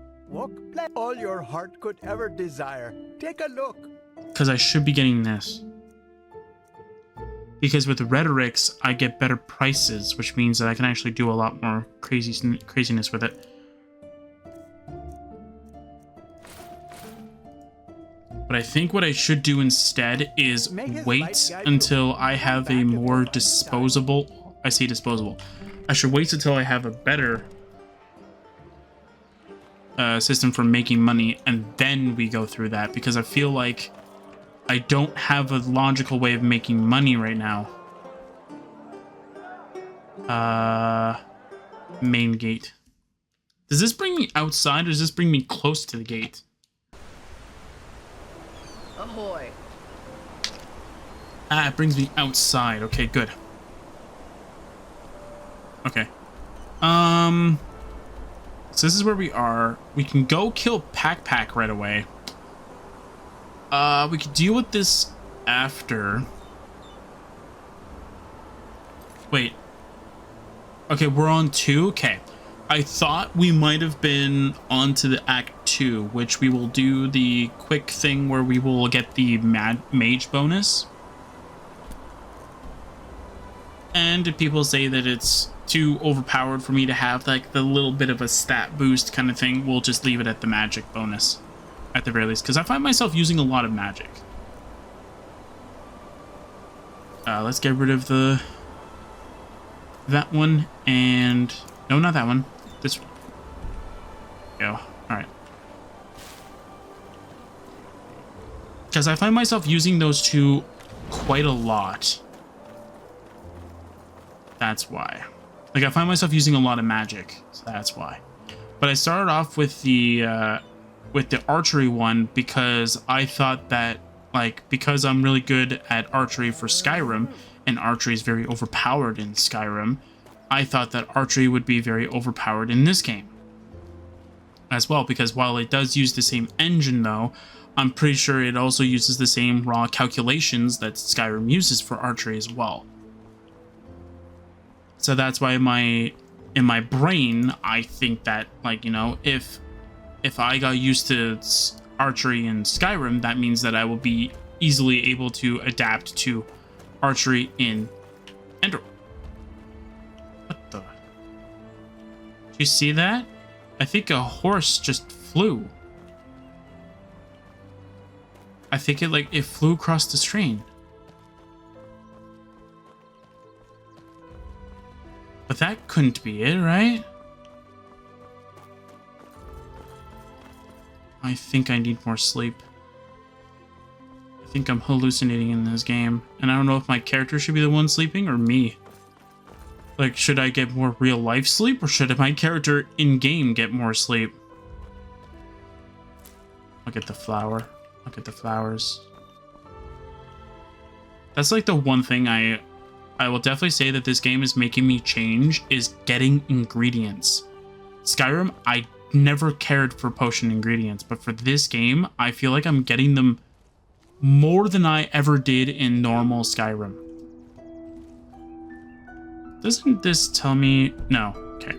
all your heart could ever desire? Take a look. Because I should be getting this. Because with the rhetorics, I get better prices, which means that I can actually do a lot more craziness with it. But I think what I should do instead is wait until I have a more disposable... I say disposable. I should wait until I have a better system for making money, and then we go through that, because I feel like I don't have a logical way of making money right now. Main gate. Does this bring me outside, or does this bring me close to the gate? Ahoy. Ah, it brings me outside. Okay, good. Okay. So this is where we are. We can go kill Pack right away. We could deal with this after. Wait. Okay, we're on 2. Okay. I thought we might have been on to the Act 2, which we will do the quick thing where we will get the mage bonus. And if people say that it's too overpowered for me to have like the little bit of a stat boost kind of thing, we'll just leave it at the magic bonus. At the very least, because I find myself using a lot of magic. Let's get rid of that one, and no, not that one. This one. Go. All right. Because I find myself using those two quite a lot. That's why. Like I find myself using a lot of magic, so that's why. But I started off with the archery one because I thought that, like, because I'm really good at archery for Skyrim, and archery is very overpowered in Skyrim, I thought that archery would be very overpowered in this game as well, because while it does use the same engine though, I'm pretty sure it also uses the same raw calculations that Skyrim uses for archery as well. So that's why in my brain, I think that, like, you know, if I got used to archery in Skyrim, that means that I will be easily able to adapt to archery in Enderal. What the? Did you see that? I think a horse just flew. I think it flew across the screen. But that couldn't be it, right? I think I need more sleep. I think I'm hallucinating in this game. And I don't know if my character should be the one sleeping or me. Like, should I get more real life sleep or should my character in-game get more sleep? Look at the flower. Look at the flowers. That's like the one thing I will definitely say that this game is making me change is getting ingredients. Skyrim, I never cared for potion ingredients, but for this game, I feel like I'm getting them more than I ever did in normal Skyrim. Doesn't this tell me? No. Okay.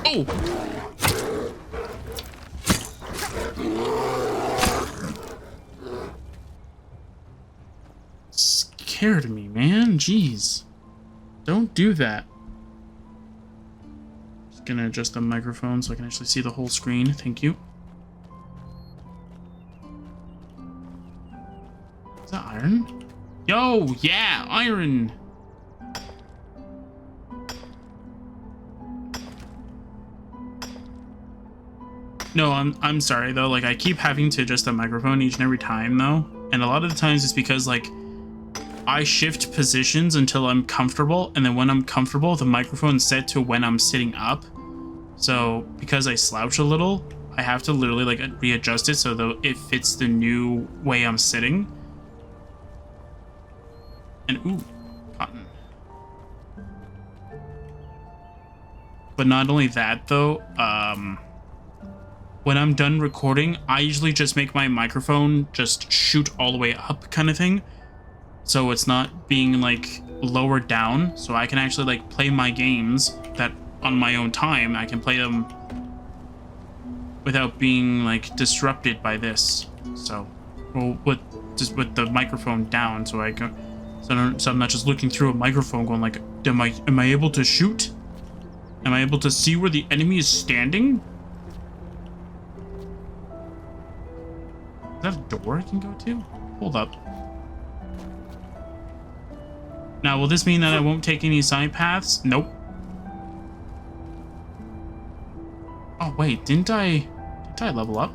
Oh! Scared me, man. Jeez. Don't do that. Just gonna adjust the microphone so I can actually see the whole screen. Thank you. Is that iron? Yo, yeah, iron. No, I'm sorry though. Like, I keep having to adjust the microphone each and every time though, and a lot of the times it's because like I shift positions until I'm comfortable, and then when I'm comfortable, the microphone's set to when I'm sitting up. So because I slouch a little, I have to literally like readjust it so that it fits the new way I'm sitting. And ooh, cotton. But not only that though, when I'm done recording, I usually just make my microphone just shoot all the way up kind of thing. So it's not being like lowered down. So I can actually like play my games that on my own time. I can play them without being like disrupted by this. So, well, with the microphone down, so I go, so I'm not just looking through a microphone going like, am I able to shoot? Am I able to see where the enemy is standing? Is that a door I can go to? Hold up. Now, will this mean that I won't take any side paths? Nope. Oh, wait, didn't I level up?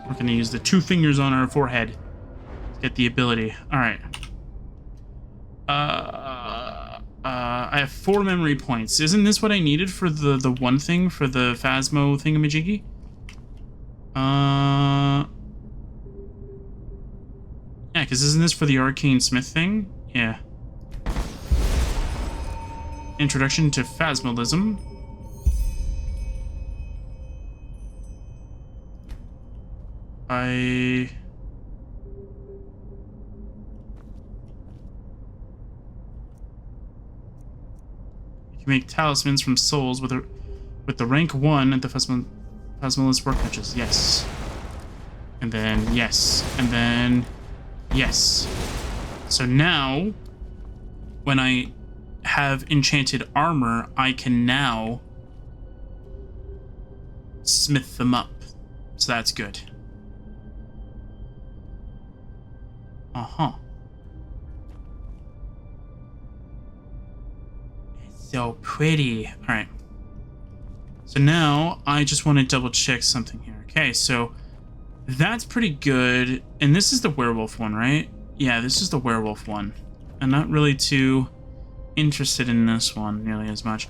We're gonna use the 2 fingers on our forehead to get the ability. All right. I have 4 memory points. Isn't this what I needed for the one thing for the Phasmo thingamajiggy? Yeah, because isn't this for the Arcane Smith thing? Yeah. Introduction to Phasmalism. You can make talismans from souls with the rank 1 at the Phasmalist workbenches. Yes. And then yes. And then yes. So now, when I have enchanted armor, I can now smith them up. So that's good. Uh-huh. It's so pretty. All right. So now I just want to double check something here. Okay, so that's pretty good. And this is the werewolf one, right? Yeah, this is the werewolf one. I'm not really too interested in this one nearly as much.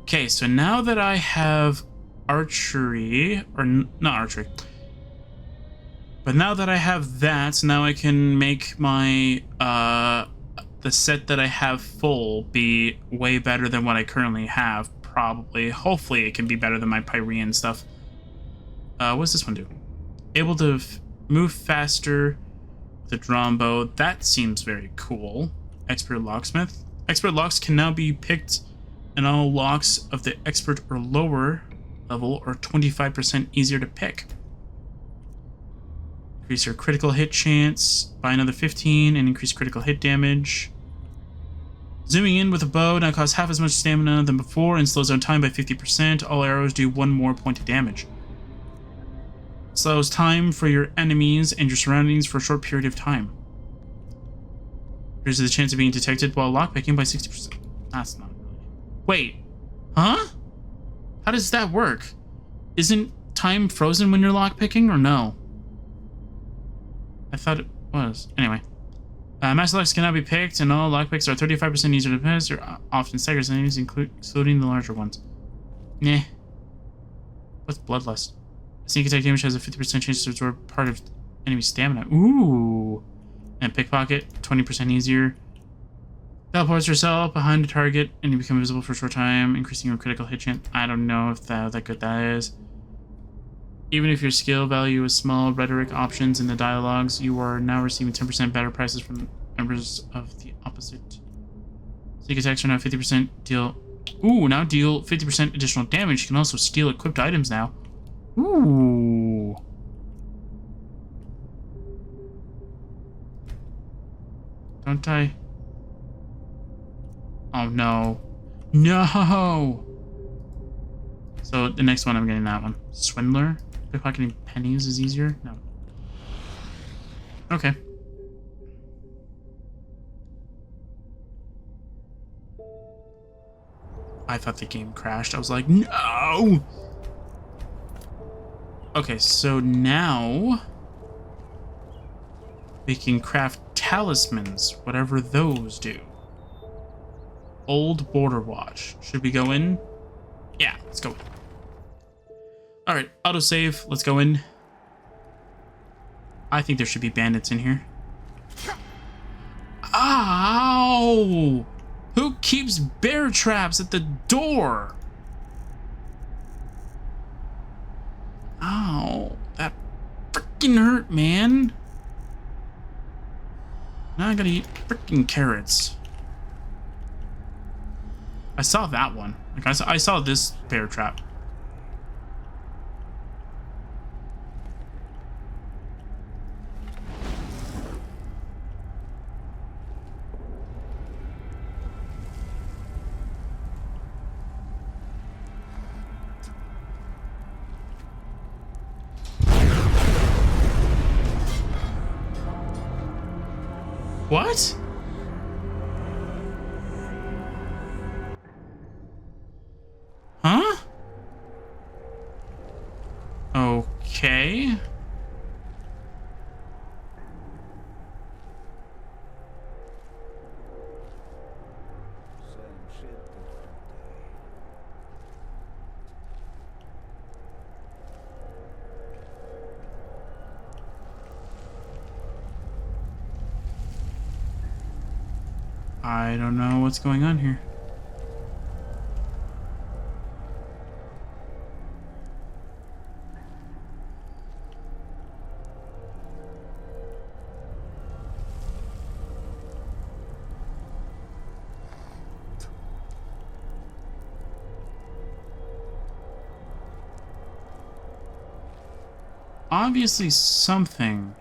Okay, so now that I have archery, or not archery, but now that I have that, now I can make my the set that I have full be way better than what I currently have. Probably, hopefully, it can be better than my Pyrean stuff. What's this one do? Able to move faster with a drawn bow. That seems very cool. expert locksmith. Expert locks can now be picked, and all locks of the expert or lower level are 25% easier to pick. Increase your critical hit chance by another 15 and increase critical hit damage. Zooming in with a bow now costs half as much stamina than before and slows down time by 50%. All arrows do 1 more point of damage. Slows time for your enemies and your surroundings for a short period of time. Reduces the chance of being detected while lockpicking by 60%. That's not really... Wait. Huh? How does that work? Isn't time frozen when you're lockpicking, or no? I thought it was. Anyway. Master locks cannot be picked, and all lockpicks are 35% easier to pass. They're often staggers enemies, including the larger ones. Nah. What's Bloodlust? Sneak attack damage has a 50% chance to absorb part of enemy stamina. Ooh. And pickpocket, 20% easier. Teleports yourself behind a target, and you become visible for a short time, increasing your critical hit chance. I don't know if that good that is. Even if your skill value is small, rhetoric options in the dialogues, you are now receiving 10% better prices from members of the opposite. Sneak attacks are now 50% deal... Ooh, now deal 50% additional damage. You can also steal equipped items now. Ooh. Don't I... Oh, no. No! So, the next one, I'm getting that one. Swindler? Pickpocketing pennies is easier? No. Okay. I thought the game crashed. I was like, no! Okay, so now... we can craft talismans, whatever those do. Old Border Watch. Should we go in? Yeah, let's go in. Alright, autosave. Let's go in. I think there should be bandits in here. Ow! Who keeps bear traps at the door? Ow. That freaking hurt, man. Now I gotta eat freaking carrots. I saw that one. Like I saw this bear trap. What? Huh? Okay. I don't know what's going on here. Obviously something.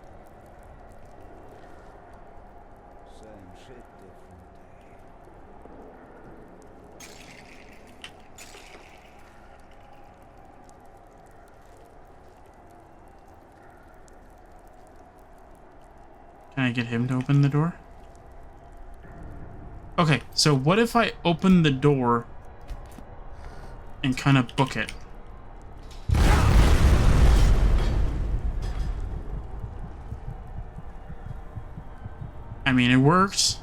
Can I get him to open the door? Okay, so what if I open the door and kind of book it? I mean, it worked.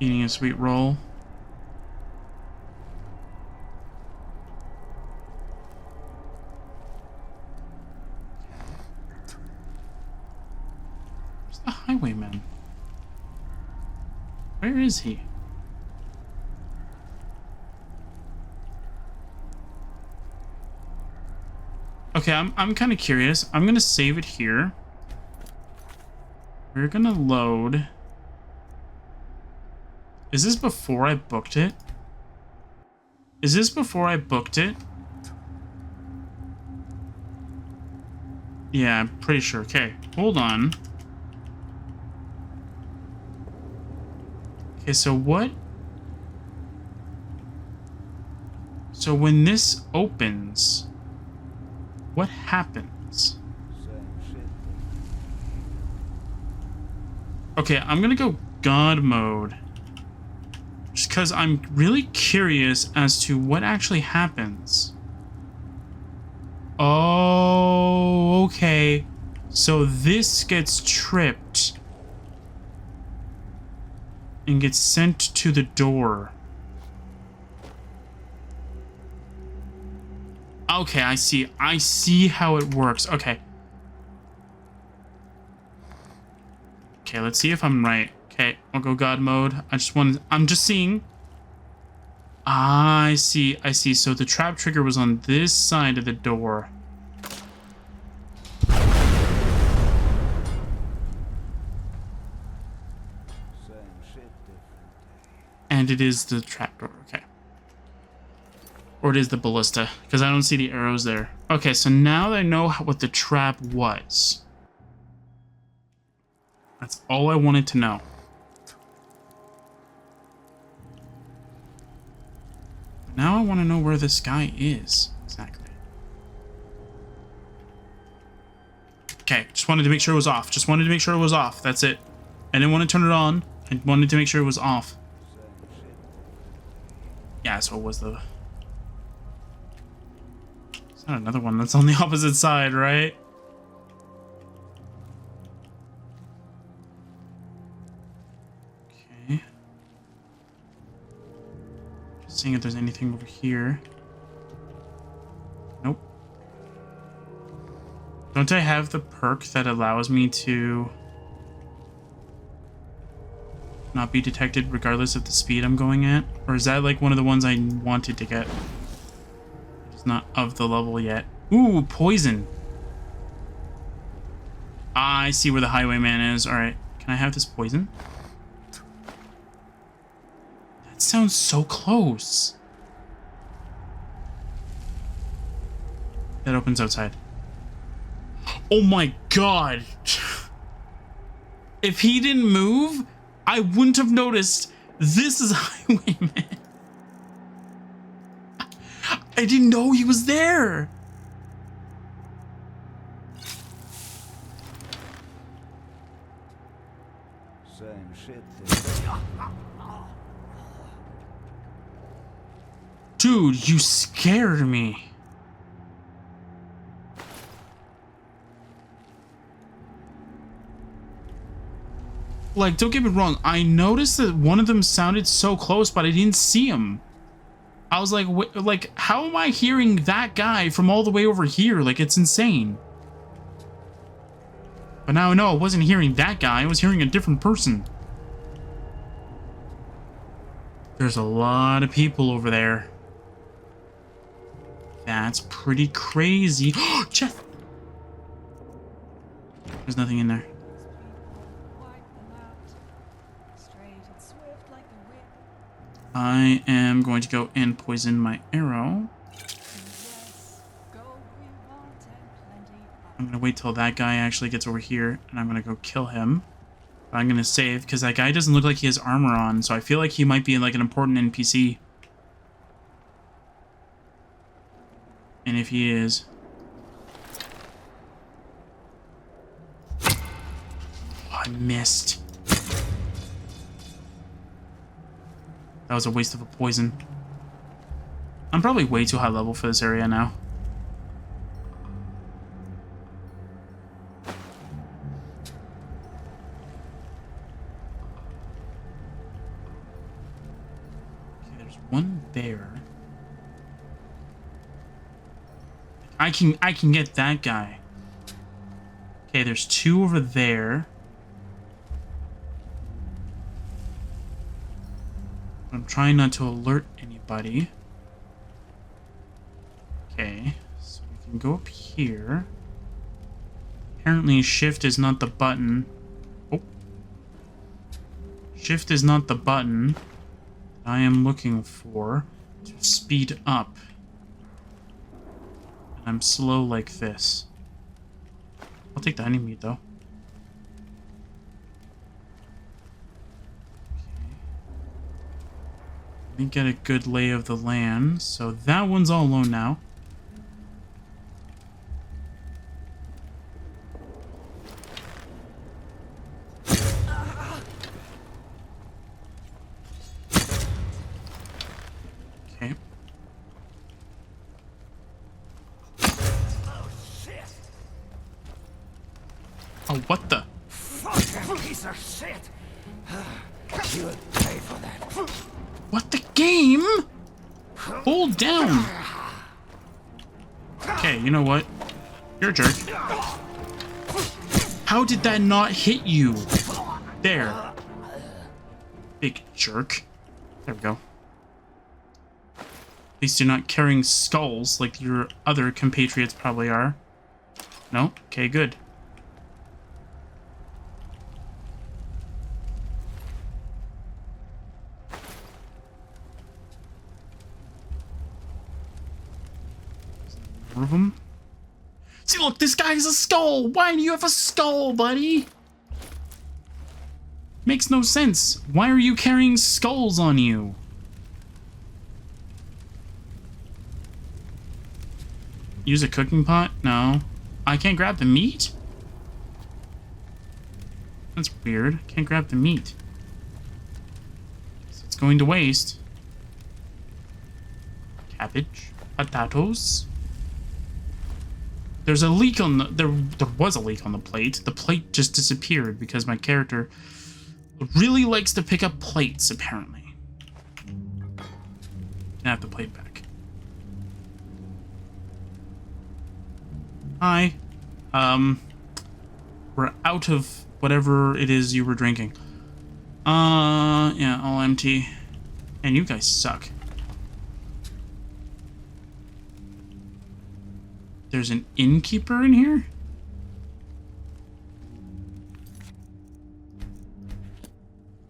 Eating a sweet roll. Where's the highwayman? Where is he? Okay, I'm kind of curious. I'm gonna save it here. We're gonna load. Is this before I booked it? Is this before I booked it? Yeah, I'm pretty sure. Okay, hold on. Okay, so what? So when this opens, what happens? Okay, I'm gonna go God mode. Just because I'm really curious as to what actually happens. Oh, okay. So this gets tripped and gets sent to the door. Okay, I see. I see how it works. Okay. Okay, let's see if I'm right. Okay, I'll go God mode. I'm just seeing. I see. I see. So the trap trigger was on this side of the door. And it is the trapdoor, okay. Or it is the ballista, because I don't see the arrows there. Okay, so now that I know what the trap was. That's all I wanted to know. Now I want to know where this guy is, exactly. Okay, just wanted to make sure it was off. Just wanted to make sure it was off, that's it. I didn't want to turn it on. I wanted to make sure it was off. Yeah, so it was the... It's not another one that's on the opposite side, right? Okay. Just seeing if there's anything over here. Nope. Don't I have the perk that allows me to not be detected regardless of the speed I'm going at? Or is that like one of the ones I wanted to get? It's not of the level yet. Ooh, poison. Ah, I see where the highwayman is. Alright, can I have this poison? That sounds so close. That opens outside. Oh my god! If he didn't move, I wouldn't have noticed. This is Highwayman. I didn't know he was there. Same shit. Dude, you scared me. Like, don't get me wrong. I noticed that one of them sounded so close, but I didn't see him. I was like, like, how am I hearing that guy from all the way over here? Like, it's insane. But now I know I wasn't hearing that guy. I was hearing a different person. There's a lot of people over there. That's pretty crazy. Jeff! There's nothing in there. I am going to go and poison my arrow. I'm going to wait till that guy actually gets over here, and I'm going to go kill him. But I'm going to save, because that guy doesn't look like he has armor on, so I feel like he might be like an important NPC. And if he is... Oh, I missed. That was a waste of a poison. I'm probably way too high level for this area now. Okay, there's one there. I can get that guy. Okay, there's two over there. I'm trying not to alert anybody. Okay, so we can can go up here. Apparently shift is not the button. Oh. Shift is not the button I am looking for to speed up. And I'm slow like this. I'll take the honeymead though. Let me get a good lay of the land. So that one's all alone now. Okay. Oh, what the? Fucking piece of shit! You'll pay for that. What the game? Hold down. Okay, you know what? You're a jerk. How did that not hit you? There. Big jerk. There we go. At least you're not carrying skulls like your other compatriots probably are. No? Okay, good. More of them. See, look, this guy has a skull. Why do you have a skull, buddy? Makes no sense. Why are you carrying skulls on you? Use a cooking pot? No. I can't grab the meat? That's weird. Can't grab the meat. So it's going to waste. Cabbage. Potatoes. There's a leak on the... There was a leak on the plate. The plate just disappeared because my character really likes to pick up plates, apparently. Can I have the plate back? Hi. We're out of whatever it is you were drinking. Yeah, all empty. And you guys suck. There's an innkeeper in here?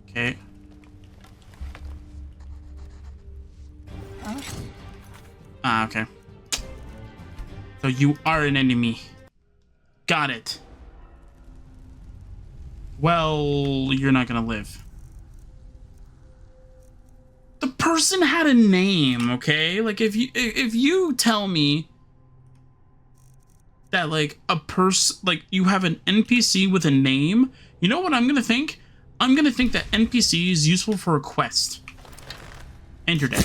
Okay. Ah, okay. So you are an enemy. Got it. Well, you're not gonna live. The person had a name, okay? Like if you tell me that like a person, like you have an NPC with a name, you know what I'm gonna think? I'm gonna think that NPC is useful for a quest. And you're dead.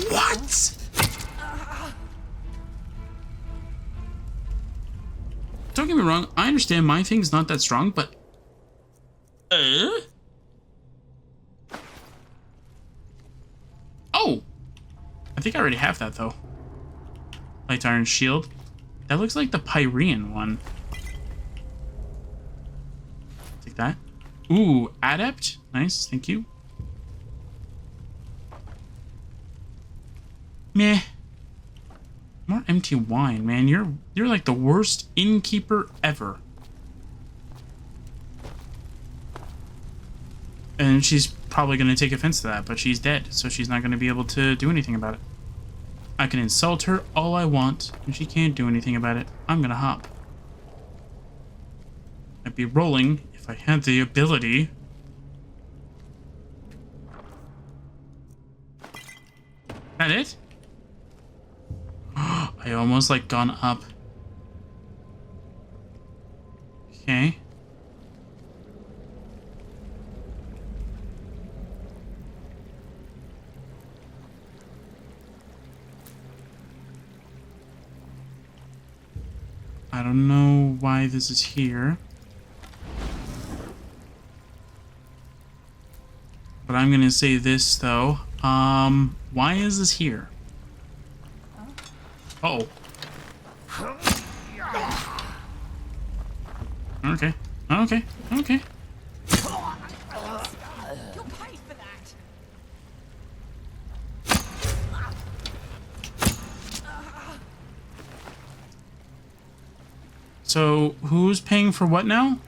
What? Don't get me wrong, I understand my thing's not that strong, but... Oh! I think I already have that, though. Light iron shield. That looks like the Pyrean one. Take that. Ooh, adept. Nice, thank you. Meh. More empty wine, man. You're like the worst innkeeper ever. And she's probably gonna take offense to that, but she's dead, so she's not gonna be able to do anything about it. I can insult her all I want, and she can't do anything about it. I'm gonna hop. I'd be rolling if I had the ability. That it? I almost like gone up. Okay. I don't know why this is here. But I'm gonna say this though. Why is this here? Uh-oh. Okay. Okay. Okay. You'll pay for that. So, who's paying for what now?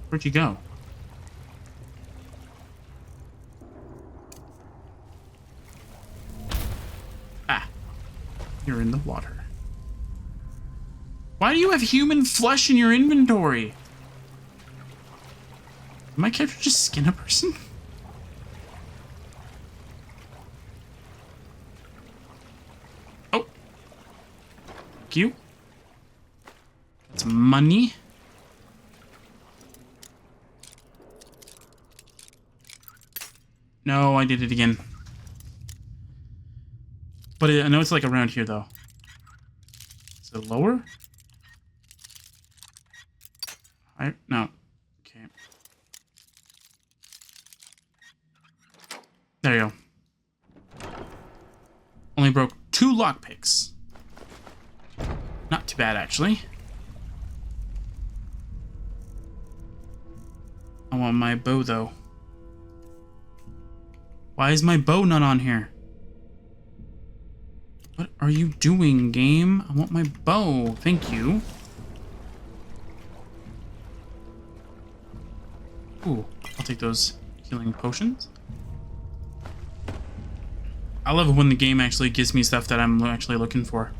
Where'd you go? Ah. You're in the water. Why do you have human flesh in your inventory? Did my character just skin a person? Oh. Thank you. Got some money. No, I did it again. But I know it's like around here, though. Is it lower? No. Okay. There you go. Only broke 2 lockpicks. Not too bad, actually. I want my bow, though. Why is my bow not on here? What are you doing, game? I want my bow. Thank you. Ooh, I'll take those healing potions. I love it when the game actually gives me stuff that I'm actually looking for.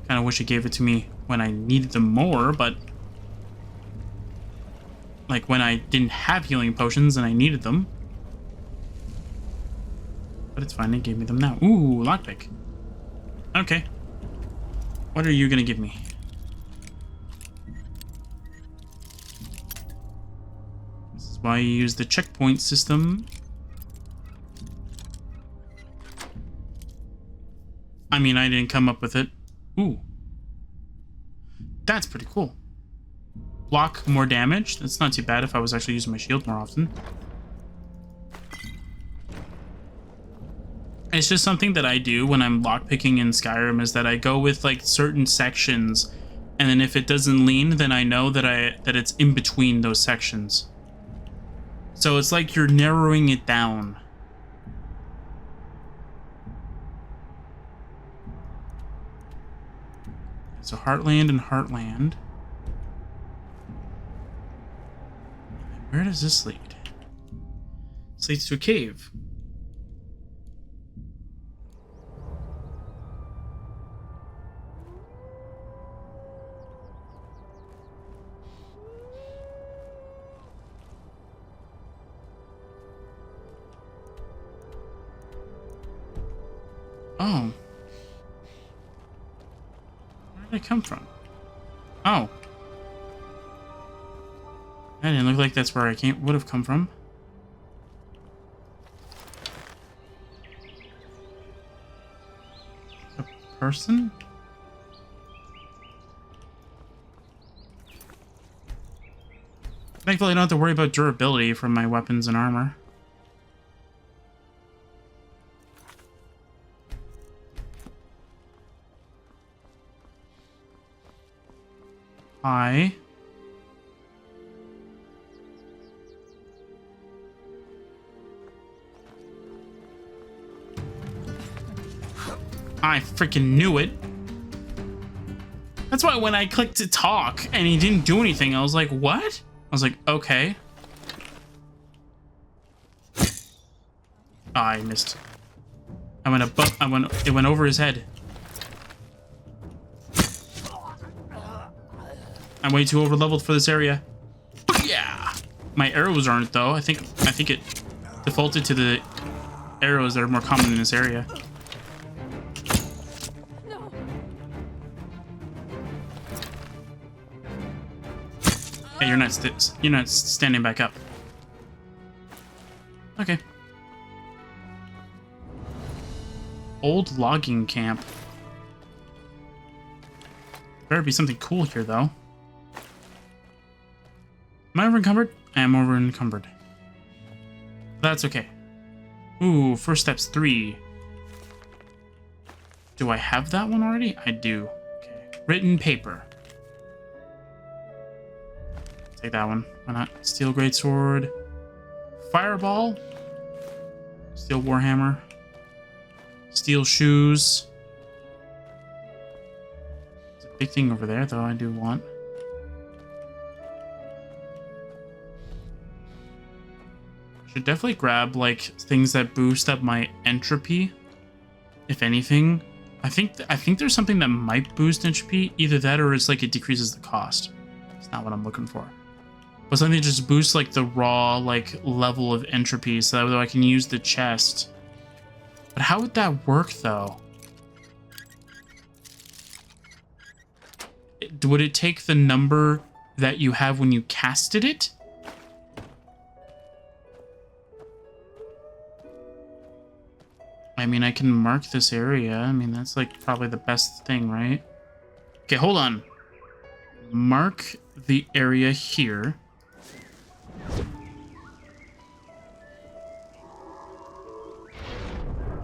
Kind of wish it gave it to me when I needed them more, but... like when I didn't have healing potions and I needed them. But it's fine, it gave me them now. Ooh, lockpick. Okay. What are you gonna give me? This is why you use the checkpoint system. I mean, I didn't come up with it. Ooh. That's pretty cool. Block more damage. That's not too bad if I was actually using my shield more often. It's just something that I do when I'm lockpicking in Skyrim, is that I go with like certain sections, and then if it doesn't lean, then I know that it's in between those sections. So it's like you're narrowing it down. So Heartland and Heartland. Where does this lead? This leads to a cave. Oh. Where did I come from? Oh. That didn't look like that's where I would have come from. A person? Thankfully, I don't have to worry about durability from my weapons and armor. I freaking knew it. That's why when I clicked to talk and he didn't do anything, I was like, what? I was like, okay. Oh, I missed. It went over his head. I'm way too overleveled for this area. Yeah. My arrows aren't though. I think it defaulted to the arrows that are more common in this area. No. Hey, you're not standing back up. Okay. Old logging camp. Better be something cool here though. Am I over encumbered? I am over encumbered. That's okay. Ooh, first step's 3. Do I have that one already? I do. Okay. Written paper. Take that one. Why not? Steel greatsword. Fireball. Steel warhammer. Steel shoes. big thing over there, though, I do want. Should definitely grab, like, things that boost up my entropy, if anything. I think there's something that might boost entropy. Either that or it's like it decreases the cost. It's not what I'm looking for. But something that just boosts, like, the raw, like, level of entropy so that way I can use the chest. But how would that work, though? Would it take the number that you have when you casted it? I mean, I can mark this area. I mean, that's like probably the best thing, right? Okay, hold on. Mark the area here.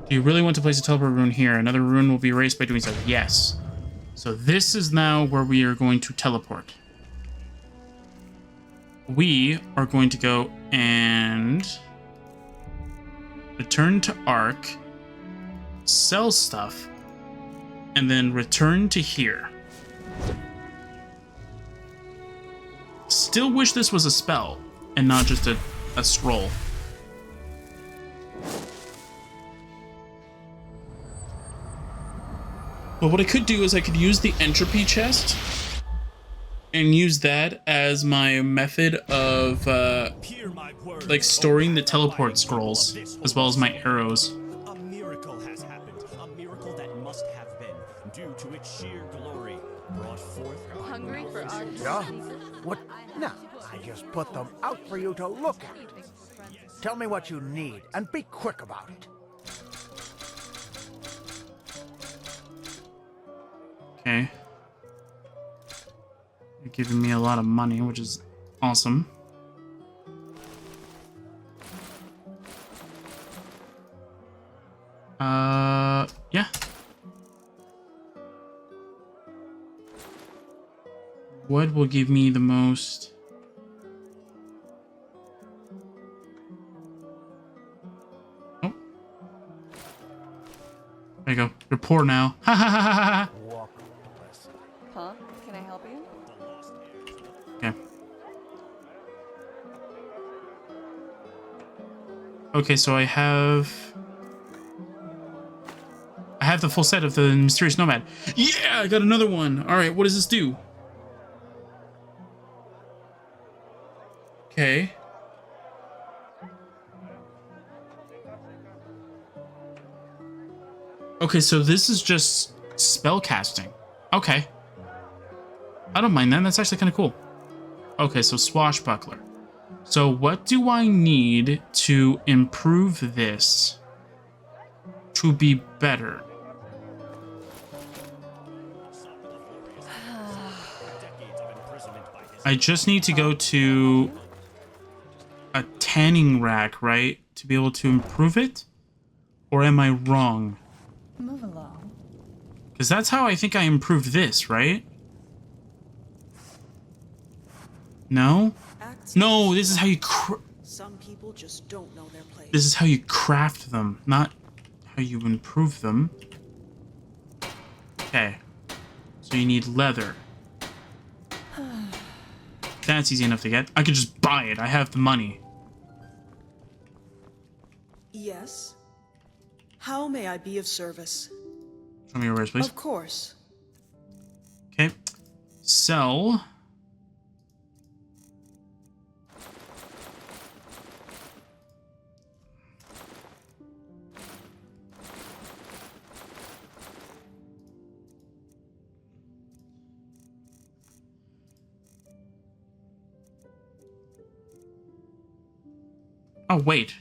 Do you really want to place a teleport rune here? Another rune will be erased by doing so. Yes. So this is now where we are going to teleport. We are going to go and return to Ark, sell stuff, and then return to here. Still wish this was a spell and not just a scroll. But what I could do is I could use the entropy chest and use that as my method of like storing the teleport scrolls as well as my arrows. A miracle has happened, a miracle that must have been, due to its sheer glory, brought forth. Hungry for art? Yeah? What? No, I just put them out for you to look at. Tell me what you need, and be quick about it. Okay. You're giving me a lot of money, which is awesome. Yeah. What will give me the most? Oh. There you go. You're poor now. Ha ha ha ha ha. Huh? Can I help you? Okay. Okay, so I have the full set of the Mysterious Nomad. Yeah, I got another one. All right, what does this do? Okay. Okay, so this is just spell casting. Okay. I don't mind that. That's actually kind of cool. Okay, so Swashbuckler. So what do I need to improve this to be better? I just need to go to a tanning rack, right? To be able to improve it? Or am I wrong? Move along. Because that's how I think I improved this, right? No? No, this is how you Some people just don't know their place. this is how you craft them, not how you improve them. Okay. So you need leather. That's easy enough to get. I could just buy it. I have the money. Yes. How may I be of service? Show me your wares, please. Of course. Okay. Sell. Oh, wait.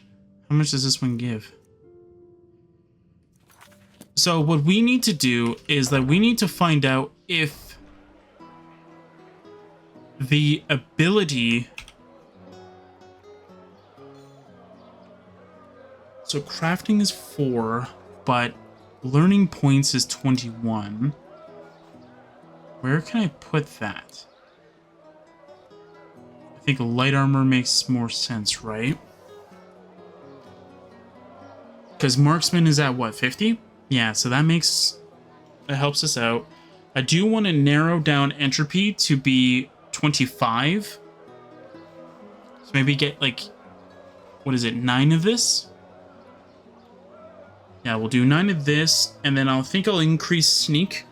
How much does this one give? So what we need to do is that we need to find out if the ability... So crafting is 4, but learning points is 21. Where can I put that? I think light armor makes more sense, right? Because marksman is at what, 50? Yeah, so that helps us out. I do want to narrow down entropy to be 25. So maybe get like, what is it, 9 of this? Yeah, we'll do 9 of this, and then I'll think I'll increase sneak.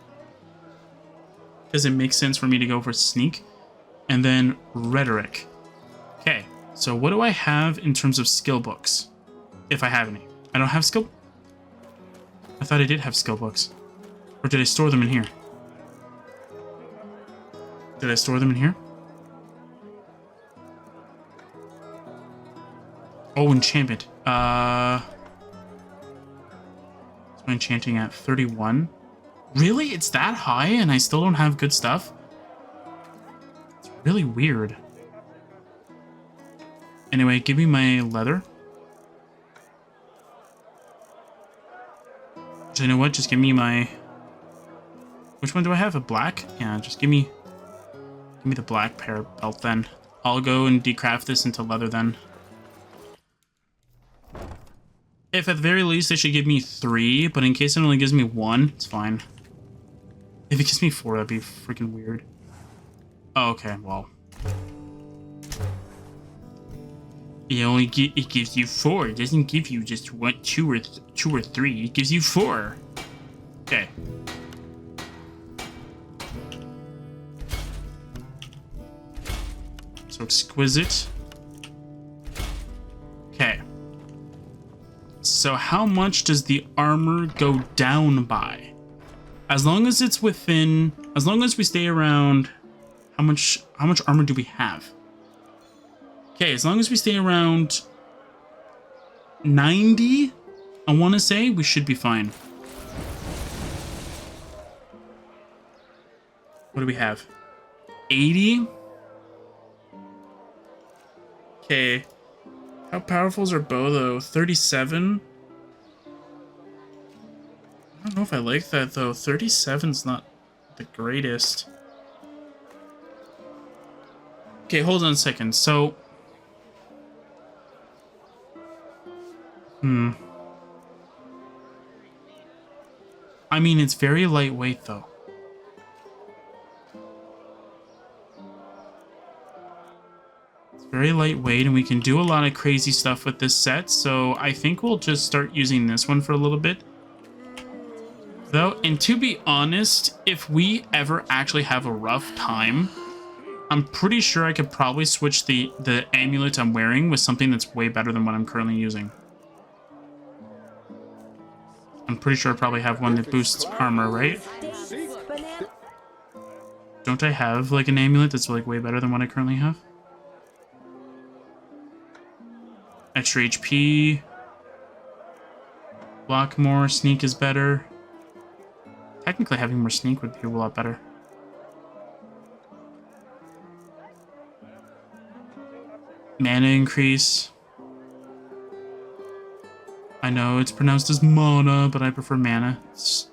Because it makes sense for me to go for sneak. And then rhetoric. Okay, so what do I have in terms of skill books? If I have any. I don't have skill... I thought I did have skill books. Or did I store them in here? Did I store them in here? Oh, enchantment. What's my enchanting at? 31? Really? It's that high and I still don't have good stuff? It's really weird. Anyway, give me my leather. So you know what? Just give me my... Which one do I have? A black? Yeah, just give me the black pair belt then. I'll go and decraft this into leather then. If at the very least they should give me 3, but in case it only gives me 1, it's fine. If it gives me 4, that'd be freaking weird. Oh, okay, well. It gives you 4. It doesn't give you just 1, 2 or 3. It gives you 4. Okay. So exquisite. Okay. So how much does the armor go down by? As long as it's within, as long as we stay around, how much armor do we have? Okay, as long as we stay around 90, I want to say, we should be fine. What do we have? 80? Okay. How powerful is our bow, though? 37? I don't know if I like that, though. 37's not the greatest. Okay, hold on a second. So... I mean, it's very lightweight, though. Very lightweight, and we can do a lot of crazy stuff with this set, so I think we'll just start using this one for a little bit. Though, and to be honest, if we ever actually have a rough time, I'm pretty sure I could probably switch the amulet I'm wearing with something that's way better than what I'm currently using. I'm pretty sure I probably have one that boosts armor, right? Don't I have, like, an amulet that's, like, way better than what I currently have? Extra HP. Block more. Sneak is better. Technically, having more sneak would be a lot better. Mana increase. I know it's pronounced as mana, but I prefer mana. It's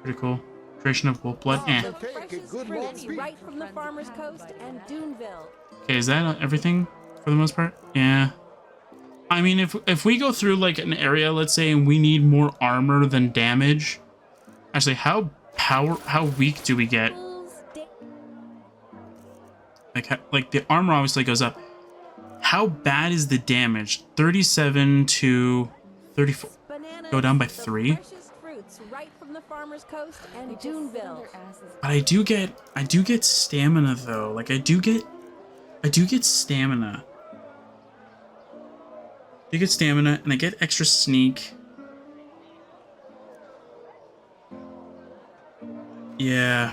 pretty cool. Creation of wolf blood. Eh. Right from the Farmer's Coast and Duneville. Okay, is that everything for the most part? Yeah. I mean, if we go through like an area, let's say, and we need more armor than damage. Actually, how weak do we get? Like the armor obviously goes up. How bad is the damage? 37 to 34. Go down by 3. Right from the Farmer's Coast and Duneville. But I do get stamina though. Like I do get stamina. I get stamina and I get extra sneak. Yeah.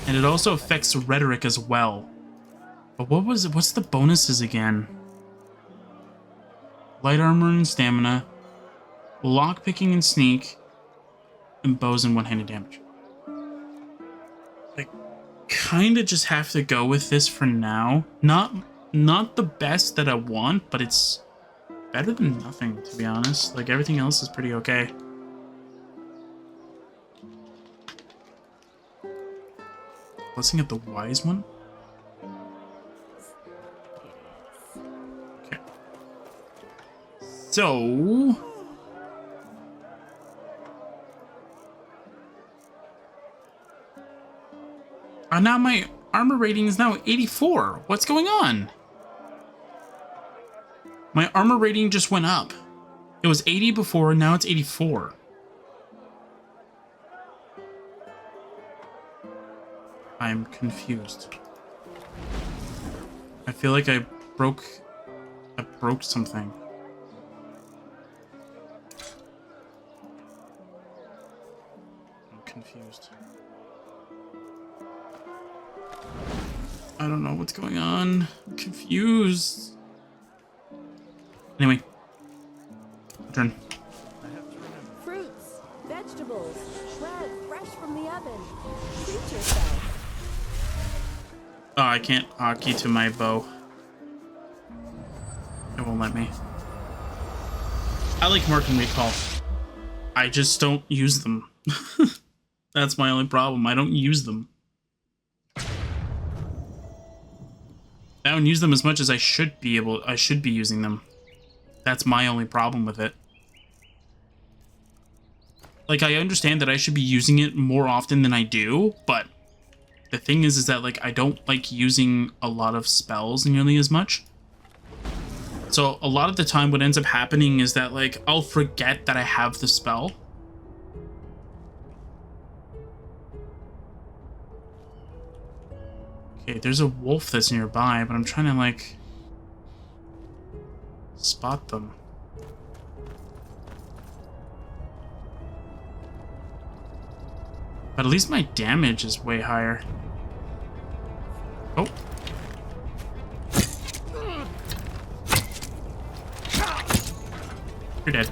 And it also affects rhetoric as well. But what's the bonuses again? Light armor and stamina, lockpicking and sneak, and bows and one-handed damage. I kinda just have to go with this for now. Not the best that I want, but it's better than nothing, to be honest. Like everything else is pretty okay. Blessing of the Wise One? Okay. So... Now my armor rating is now 84. What's going on? My armor rating just went up. It was 80 before, now it's 84. I'm confused. I feel like I broke something. I'm confused. I don't know what's going on. I'm confused. Anyway. Turn. Fruits, vegetables, bread fresh from the oven. Treat yourself. Oh, I can't hotkey to my bow. It won't let me. I like marking recall. I just don't use them. That's my only problem. I don't use them. I don't use them as much as I should be using them. That's my only problem with it. Like, I understand that I should be using it more often than I do, but the thing is that, like, I don't like using a lot of spells nearly as much. So a lot of the time what ends up happening is that, like, I'll forget that I have the spell. Okay, there's a wolf that's nearby, but I'm trying to, like, spot them. But at least my damage is way higher. Oh. You're dead.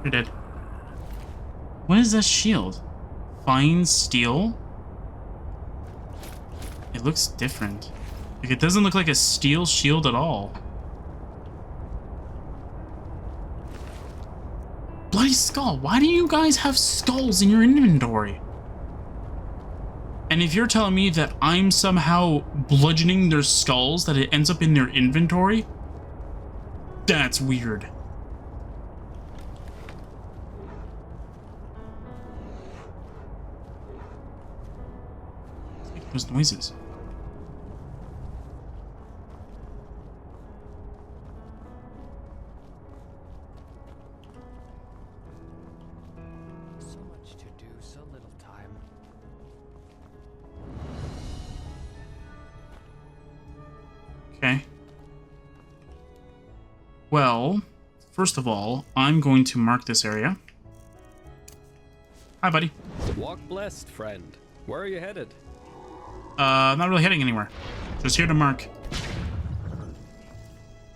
You're dead. What is that shield? Fine steel? It looks different. Like, it doesn't look like a steel shield at all. Bloody skull. Why do you guys have skulls in your inventory? And if you're telling me that I'm somehow bludgeoning their skulls, that it ends up in their inventory, that's weird. What's making those noises? Okay. Well, first of all, I'm going to mark this area. Hi, buddy. Walk blessed, friend. Where are you headed? I'm not really heading anywhere. Just here to mark.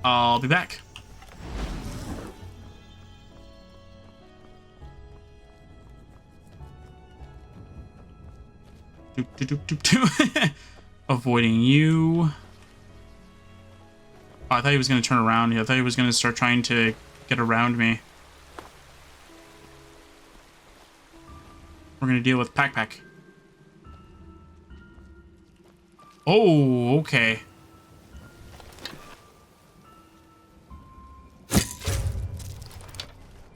I'll be back. Doop, doop, doop, doop, doop. Avoiding you. Oh, I thought he was going to turn around. I thought he was going to start trying to get around me. We're going to deal with Pack. Oh, okay.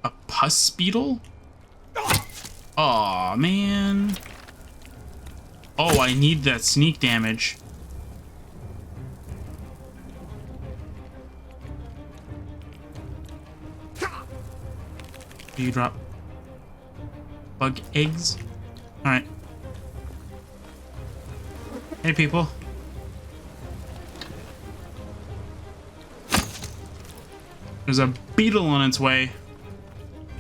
A pus beetle? Aw, man. Oh, I need that sneak damage. Do you drop bug eggs? Alright. Hey, people. There's a beetle on its way.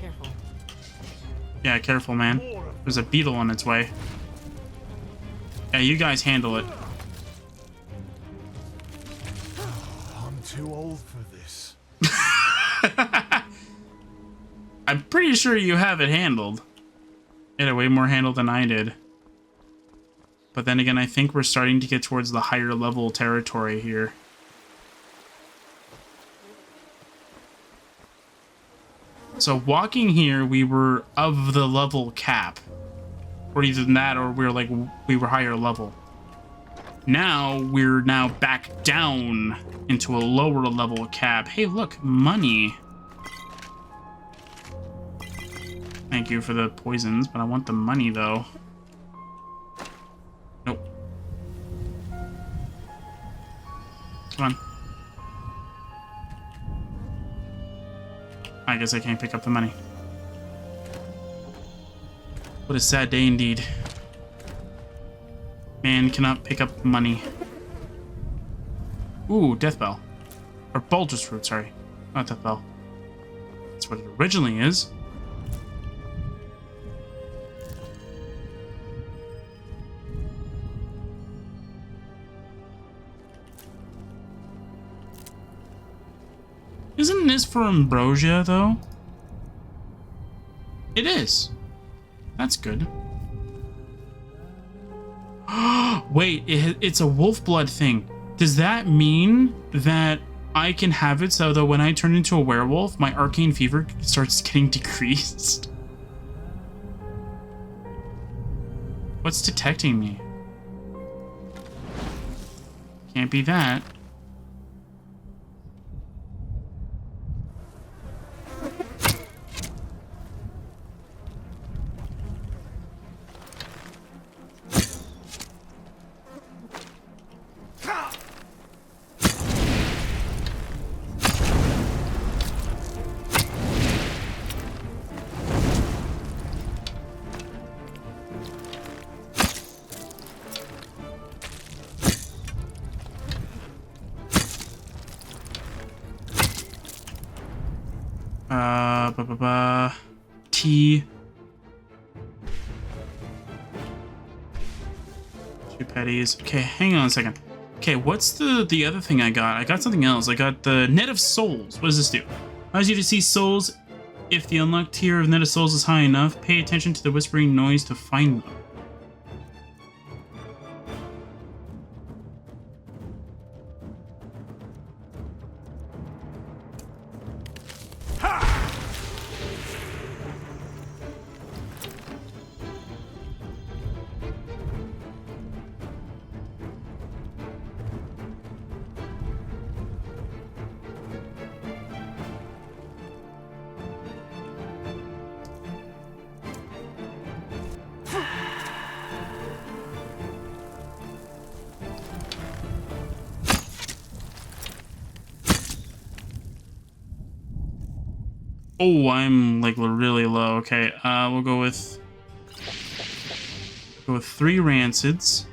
Careful. Yeah, careful, man. There's a beetle on its way. Yeah, you guys handle it. I'm too old for this. I'm pretty sure you have it handled. You had it way more handled than I did. But then again, I think we're starting to get towards the higher level territory here. So walking here, we were of the level cap. Or either that, or we were higher level. Now we're back down into a lower level cab. Hey, look, money. Thank you for the poisons, but I want the money though. Nope. Come on. I guess I can't pick up the money. What a sad day indeed. Man cannot pick up money. Ooh, death bell. Or bulger's fruit, sorry. Not death bell. That's what it originally is. Isn't this for ambrosia, though? It is. That's good. Wait, it's a wolf blood thing. Does that mean that I can have it so that when I turn into a werewolf, my arcane fever starts getting decreased? What's detecting me? Can't be that. Tea. 2 petties. Okay, hang on a second. Okay, what's the other thing I got? I got something else. I got the Net of Souls. What does this do? Allows you to see souls. If the unlocked tier of Net of Souls is high enough, pay attention to the whispering noise to find them. Oh, I'm like really low. Okay, we'll go with 3 rancids.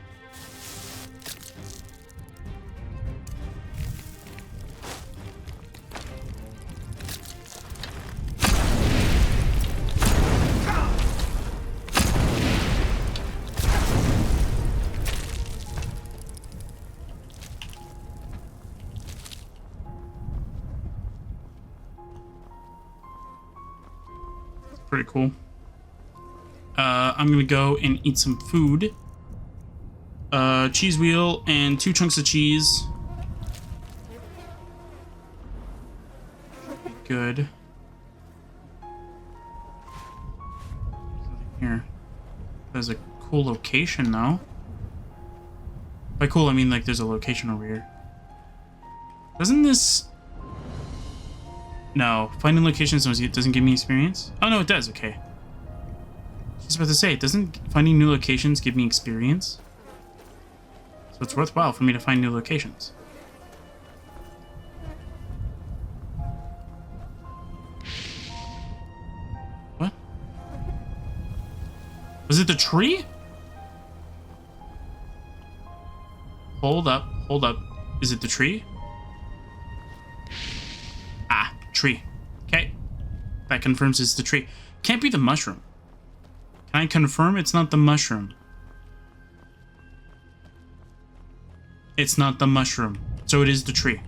Pretty cool. I'm gonna go and eat some food. Cheese wheel and 2 chunks of cheese. Good. Here. There's a cool location though. By cool, I mean like there's a location over here. Doesn't this... No, finding locations doesn't give me experience? Oh no, it does, okay. I was about to say, doesn't finding new locations give me experience? So it's worthwhile for me to find new locations. What? Was it the tree? Hold up, hold up. Is it the tree? Ah, tree. Okay. That confirms it's the tree. Can't be the mushroom. Can I confirm it's not the mushroom? It's not the mushroom. So it is the tree.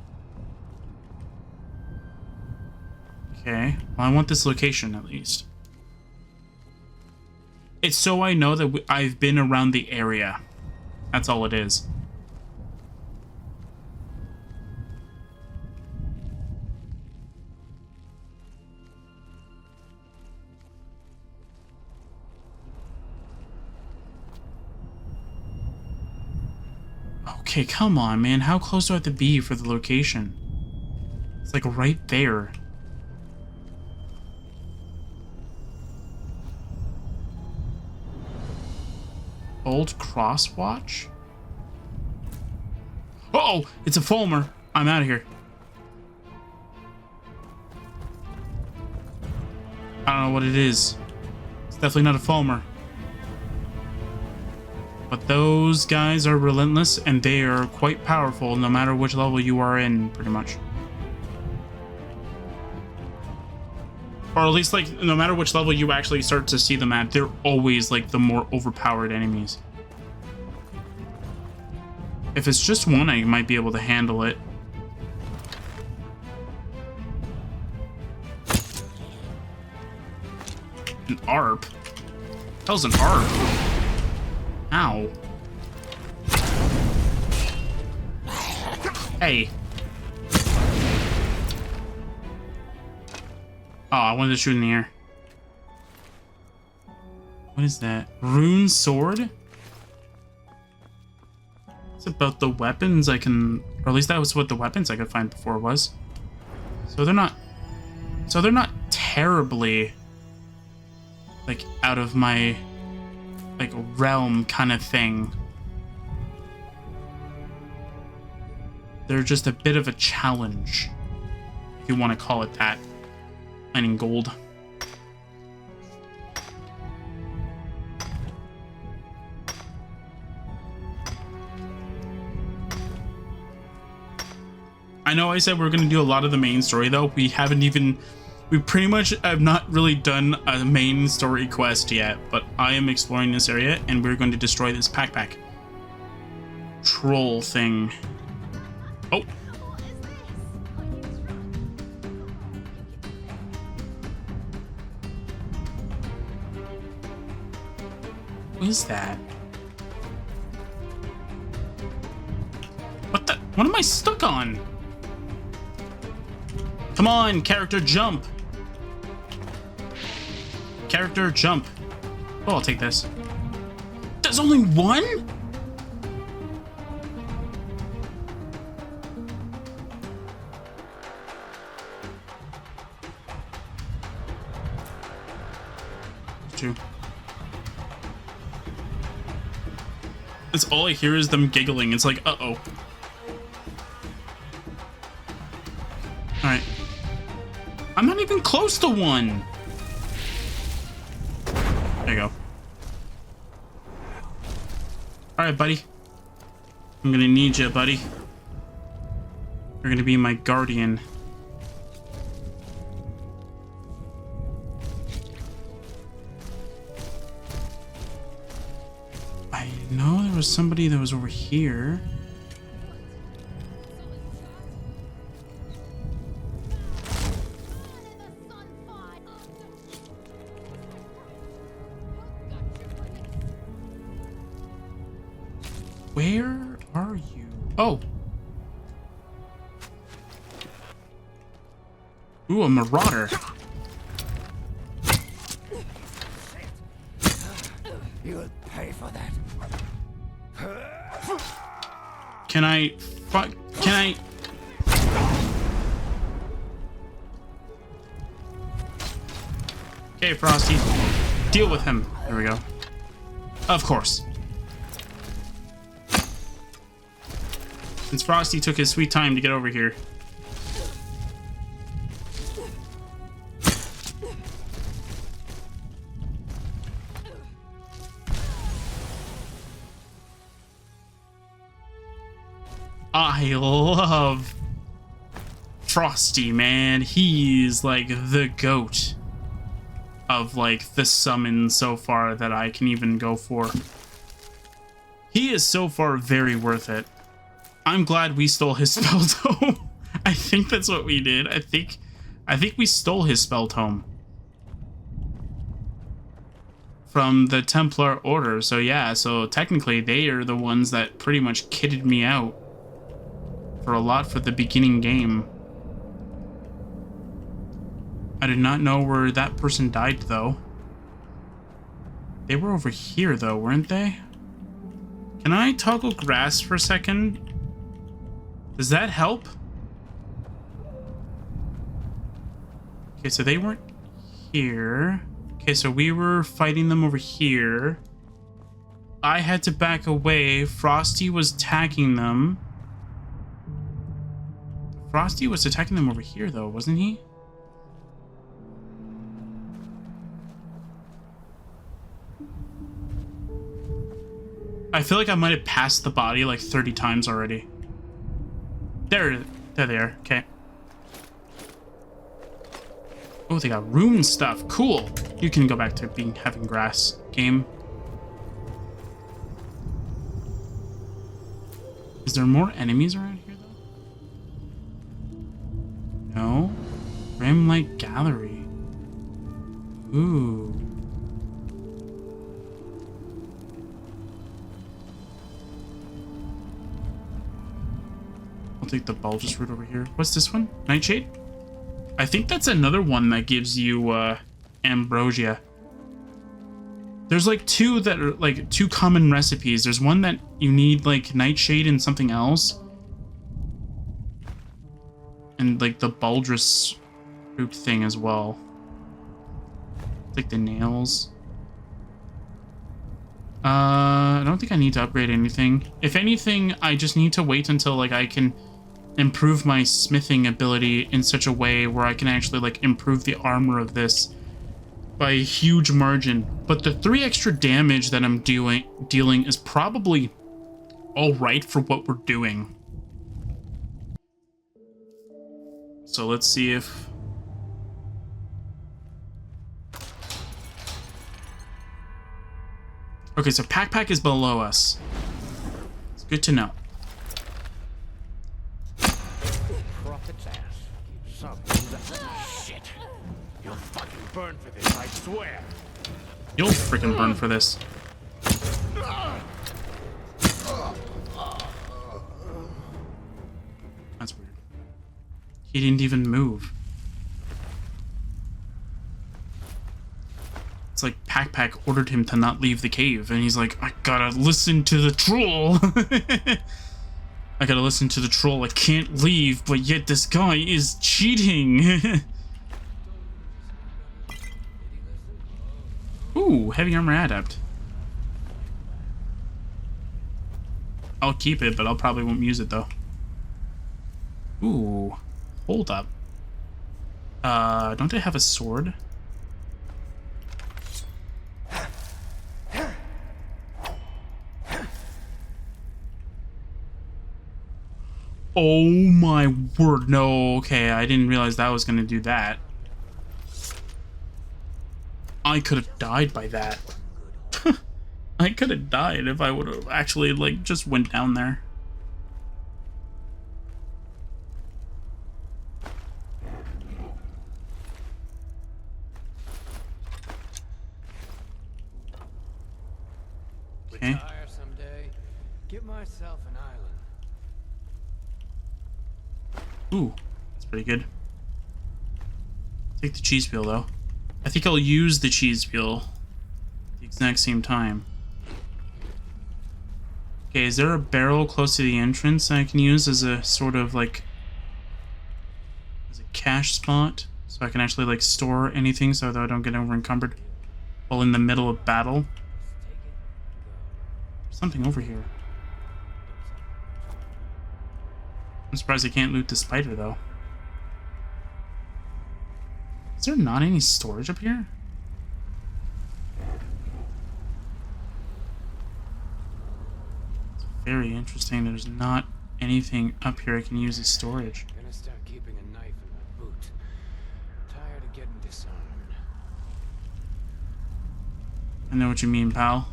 Okay. Well, I want this location at least. It's so I know that I've been around the area. That's all it is. Okay, come on, man. How close do I have to be for the location? It's like right there. Old Crosswatch? Uh-oh! It's a Fulmer. I'm out of here. I don't know what it is. It's definitely not a Fulmer. But those guys are relentless, and they are quite powerful no matter which level you are in, pretty much. Or at least, like, no matter which level you actually start to see them at, they're always, like, the more overpowered enemies. If it's just one, I might be able to handle it. An ARP? That was an ARP. Ow. Hey. Oh, I wanted to shoot in the air. What is that? Rune sword? It's about the weapons I can... Or at least that was what the weapons I could find before was. So they're not... So they're not terribly... like, out of my... like, realm kind of thing. They're just a bit of a challenge, if you want to call it that. Mining gold. I know I said we're going to do a lot of the main story, though. We pretty much have not really done a main story quest yet, but I am exploring this area, and we're going to destroy this pack. Troll thing. Oh. What is that? What the? What am I stuck on? Come on, character, jump. Character, jump. Oh, I'll take this. There's only one? Two. That's all I hear is them giggling. It's like, uh-oh. Alright. I'm not even close to one. There you go. Alright, buddy. I'm gonna need you, buddy. You're gonna be my guardian. I know there was somebody that was over here. Where are you? Oh. Ooh, a marauder. You'll pay for that. Can I... Okay, Frosty. Deal with him. There we go. Of course. Since Frosty took his sweet time to get over here. I love Frosty, man. He's like the GOAT of like the summons so far that I can even go for. He is so far very worth it. I'm glad we stole his spell tome. I think that's what we did. I think we stole his spell tome from the Templar Order. So yeah, so technically they are the ones that pretty much kitted me out for a lot for the beginning game. I did not know where that person died though. They were over here though, weren't they? Can I toggle grass for a second? Does that help? Okay, so they weren't here. Okay, so we were fighting them over here. I had to back away. Frosty was attacking them. Frosty was attacking them over here, though, wasn't he? I feel like I might have passed the body like 30 times already. There they are. Okay. Oh, they got room stuff. Cool. You can go back to having grass game. Is there more enemies around here, though? No. Rimlight Gallery. Ooh. I'll take the bulbous route over here. What's this one? Nightshade? I think that's another one that gives you ambrosia. There's like two that are like two common recipes. There's one that you need like nightshade and something else. And like the bulbous root thing as well. It's like the nails. I don't think I need to upgrade anything. If anything, I just need to wait until like I can improve my smithing ability in such a way where I can actually like improve the armor of this by a huge margin. But the 3 extra damage that I'm dealing is probably all right for what we're doing. So let's see if okay, so Pack is below us. It's good to know. Prophet's ass. Shit. You'll fucking burn for this, I swear. You'll freaking burn for this. That's weird. He didn't even move. It's like Pack ordered him to not leave the cave, and he's like, I gotta listen to the troll. I gotta listen to the troll. I can't leave, but yet this guy is cheating. Ooh, heavy armor adept. I'll keep it, but I'll probably won't use it though. Ooh, hold up. Don't I have a sword? Oh my word, no, okay, I didn't realize that was gonna do that. I could have died by that. I could have died if I would have actually, like, just went down there. Okay. Retire someday. Get myself an island. Ooh, that's pretty good. Take the cheese peel, though. I think I'll use the cheese peel at the exact same time. Okay, is there a barrel close to the entrance that I can use as a sort of, like, as a cache spot? So I can actually, like, store anything so that I don't get over encumbered while in the middle of battle? There's something over here. I'm surprised I can't loot the spider, though. Is there not any storage up here? It's very interesting. There's not anything up here I can use as storage. Gonna start keeping a knife in my boot. Tired of getting disarmed. I know what you mean, pal.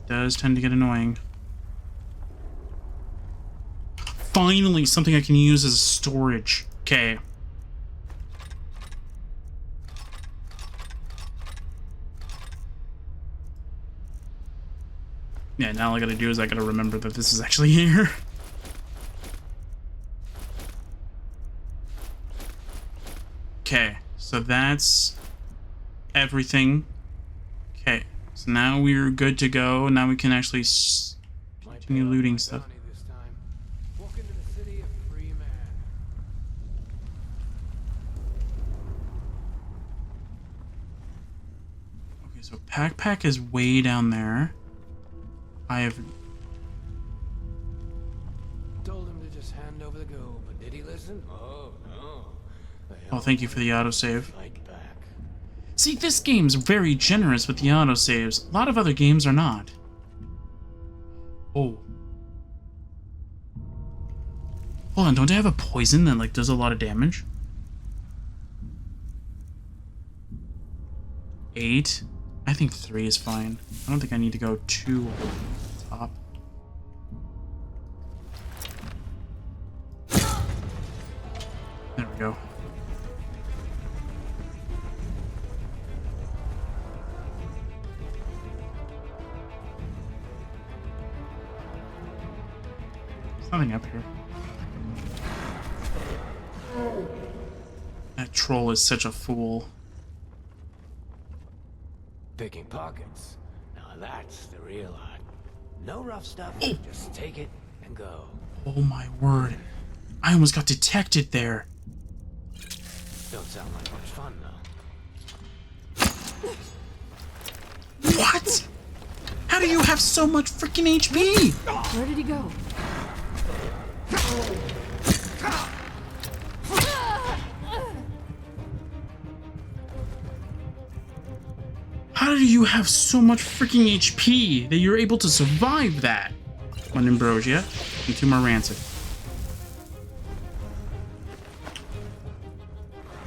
It does tend to get annoying. Finally, something I can use as storage. Okay. Yeah, now all I gotta do is I gotta remember that this is actually here. Okay, so that's everything. Okay, So now we're good to go. Now we can actually continue looting stuff. Okay, so Pack is way down there. I have... Told him to just hand over the go, but did he listen? Oh, no. Oh, thank you for the autosave. See, this game's very generous with the autosaves. A lot of other games are not. Oh. Hold on, don't I have a poison that, like, does a lot of damage? 8? I think 3 is fine. I don't think I need to go too over the top. There we go. There's nothing up here. That troll is such a fool. Picking pockets. Now that's the real art. No rough stuff. Just take it and go. Oh my word. I almost got detected there. Don't sound like much fun, though. What? How do you have so much freaking HP? Where did he go? How do you have so much freaking HP that you're able to survive that? One ambrosia and 2 more rancid.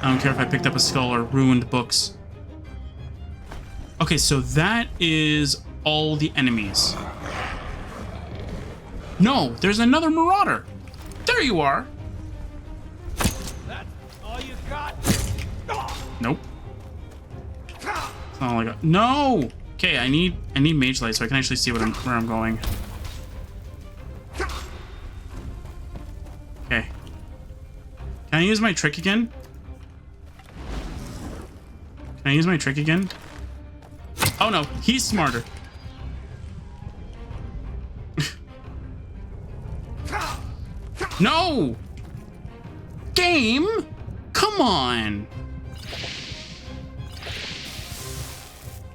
I don't care if I picked up a skull or ruined books. Okay, so that is all the enemies. No, there's another marauder. There you are. That's all you got? Nope. That's not all I got. No! Okay, I need mage light so I can actually see where I'm going. Okay. Can I use my trick again? Can I use my trick again? Oh no, he's smarter. No! Game? Come on!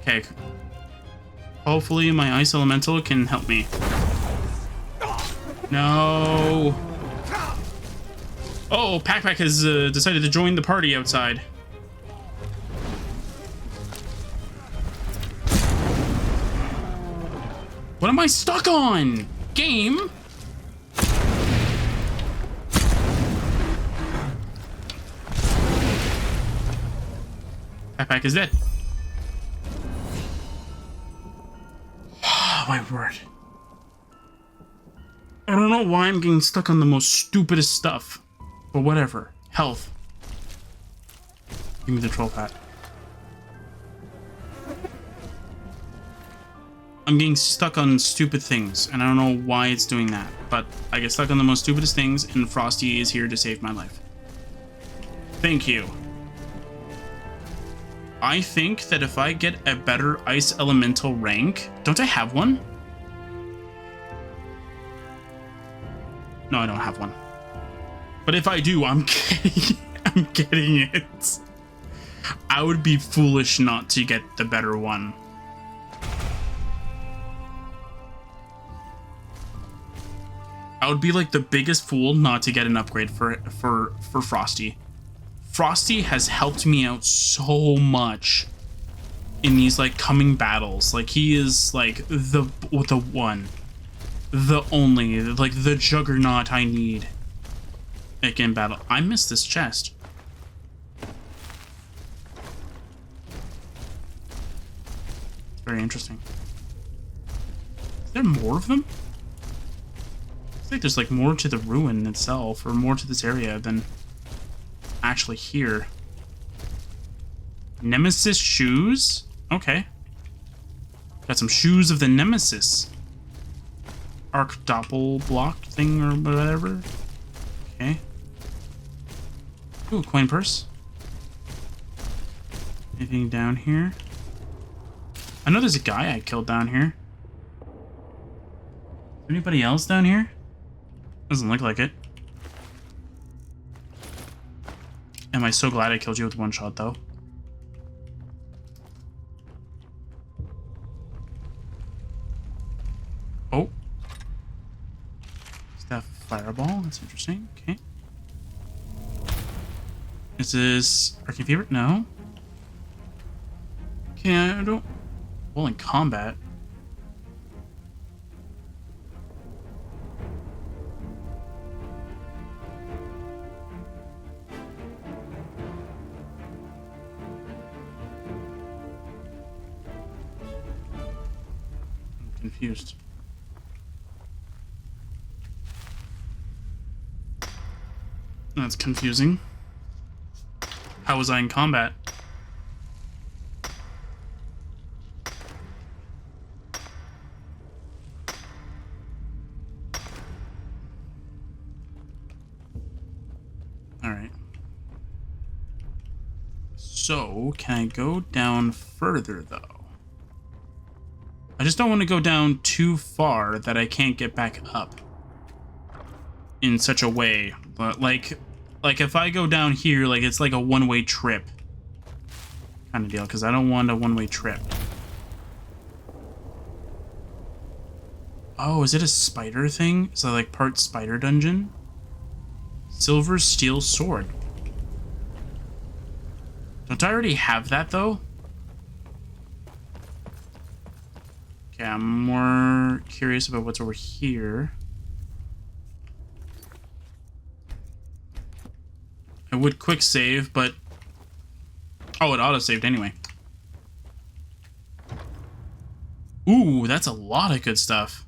Okay. Hopefully my ice elemental can help me. No! Oh, Pack has decided to join the party outside. What am I stuck on? Game? Pack is dead. Oh, my word. I don't know why I'm getting stuck on the most stupidest stuff. But whatever. Health. Give me the troll pat. I'm getting stuck on stupid things, and I don't know why it's doing that. But I get stuck on the most stupidest things, and Frosty is here to save my life. Thank you. I think that if I get a better ice elemental rank... Don't I have one? No, I don't have one. But if I do, I'm getting it. I would be foolish not to get the better one. I would be like the biggest fool not to get an upgrade for Frosty. Frosty has helped me out so much in these like coming battles. Like he is like the one, the only, like the juggernaut I need. Like in battle. I missed this chest. Very interesting. Is there more of them? I think there's like more to the ruin itself, or more to this area than actually here. Nemesis shoes? Okay. Got some shoes of the Nemesis. Arc doppel block thing or whatever. Okay. Ooh, coin purse. Anything down here? I know there's a guy I killed down here. Anybody else down here? Doesn't look like it. Am I so glad I killed you with one shot, though? Oh. Staff of Fireball. That's interesting. Okay. Is this Arcane Fever? No. Okay, I don't... Well, in combat. I'm confused. That's confusing. How was I in combat? Alright. So, can I go down further, though? I just don't want to go down too far that I can't get back up. In such a way. But, like if I go down here, like, it's like a one-way trip. Kind of deal, because I don't want a one-way trip. Oh, is it a spider thing? Is that, like, part spider dungeon? Silver steel sword. Don't I already have that, though? Okay, I'm more curious about what's over here. I would quick save, but... Oh, it auto-saved anyway. Ooh, that's a lot of good stuff.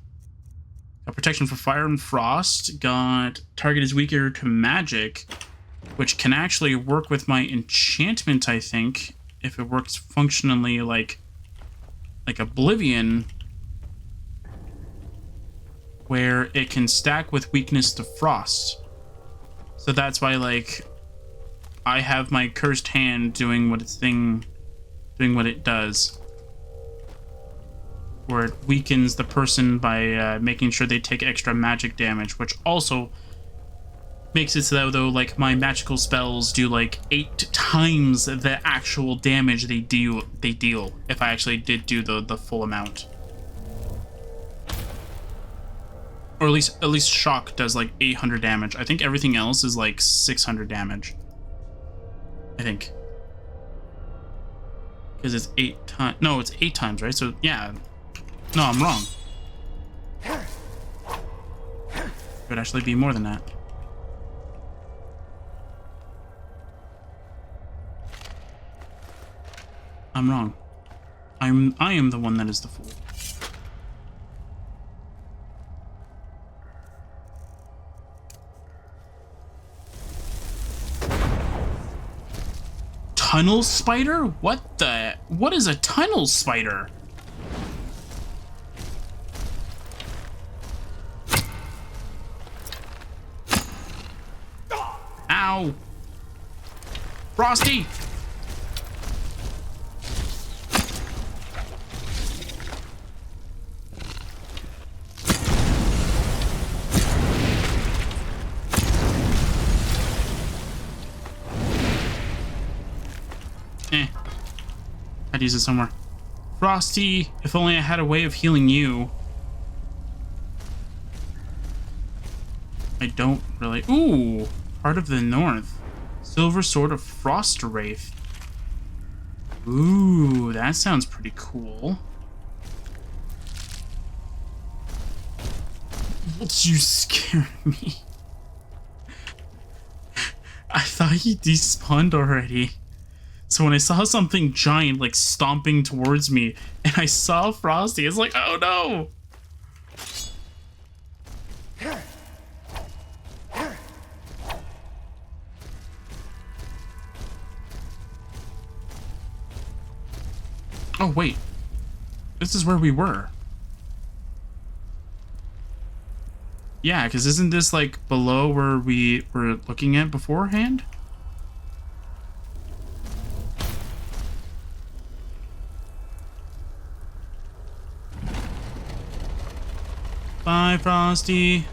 Got protection for fire and frost. Got target is weaker to magic, which can actually work with my enchantment, I think, if it works functionally like Oblivion, where it can stack with weakness to frost. So that's why, like, I have my cursed hand doing what it does, where it weakens the person by making sure they take extra magic damage, which also makes it so though like my magical spells do like 8 times the actual damage they deal if I actually did do the full amount. Or at least shock does like 800 damage. I think everything else is like 600 damage. I think. Because it's 8 times. No, it's 8 times, right? So yeah. No, I'm wrong. It would actually be more than that. I'm wrong. I am the one that is the fool. Tunnel spider? What is a tunnel spider? Ow! Frosty! I'd use it somewhere. Frosty, if only I had a way of healing you. I don't really. Ooh, Heart of the North. Silver Sword of Frost Wraith. Ooh, that sounds pretty cool. You scared me. I thought he despawned already. So when I saw something giant like stomping towards me and I saw Frosty, it's like, oh no! Oh wait, this is where we were. Yeah, because isn't this like below where we were looking at beforehand? Bye, Frosty.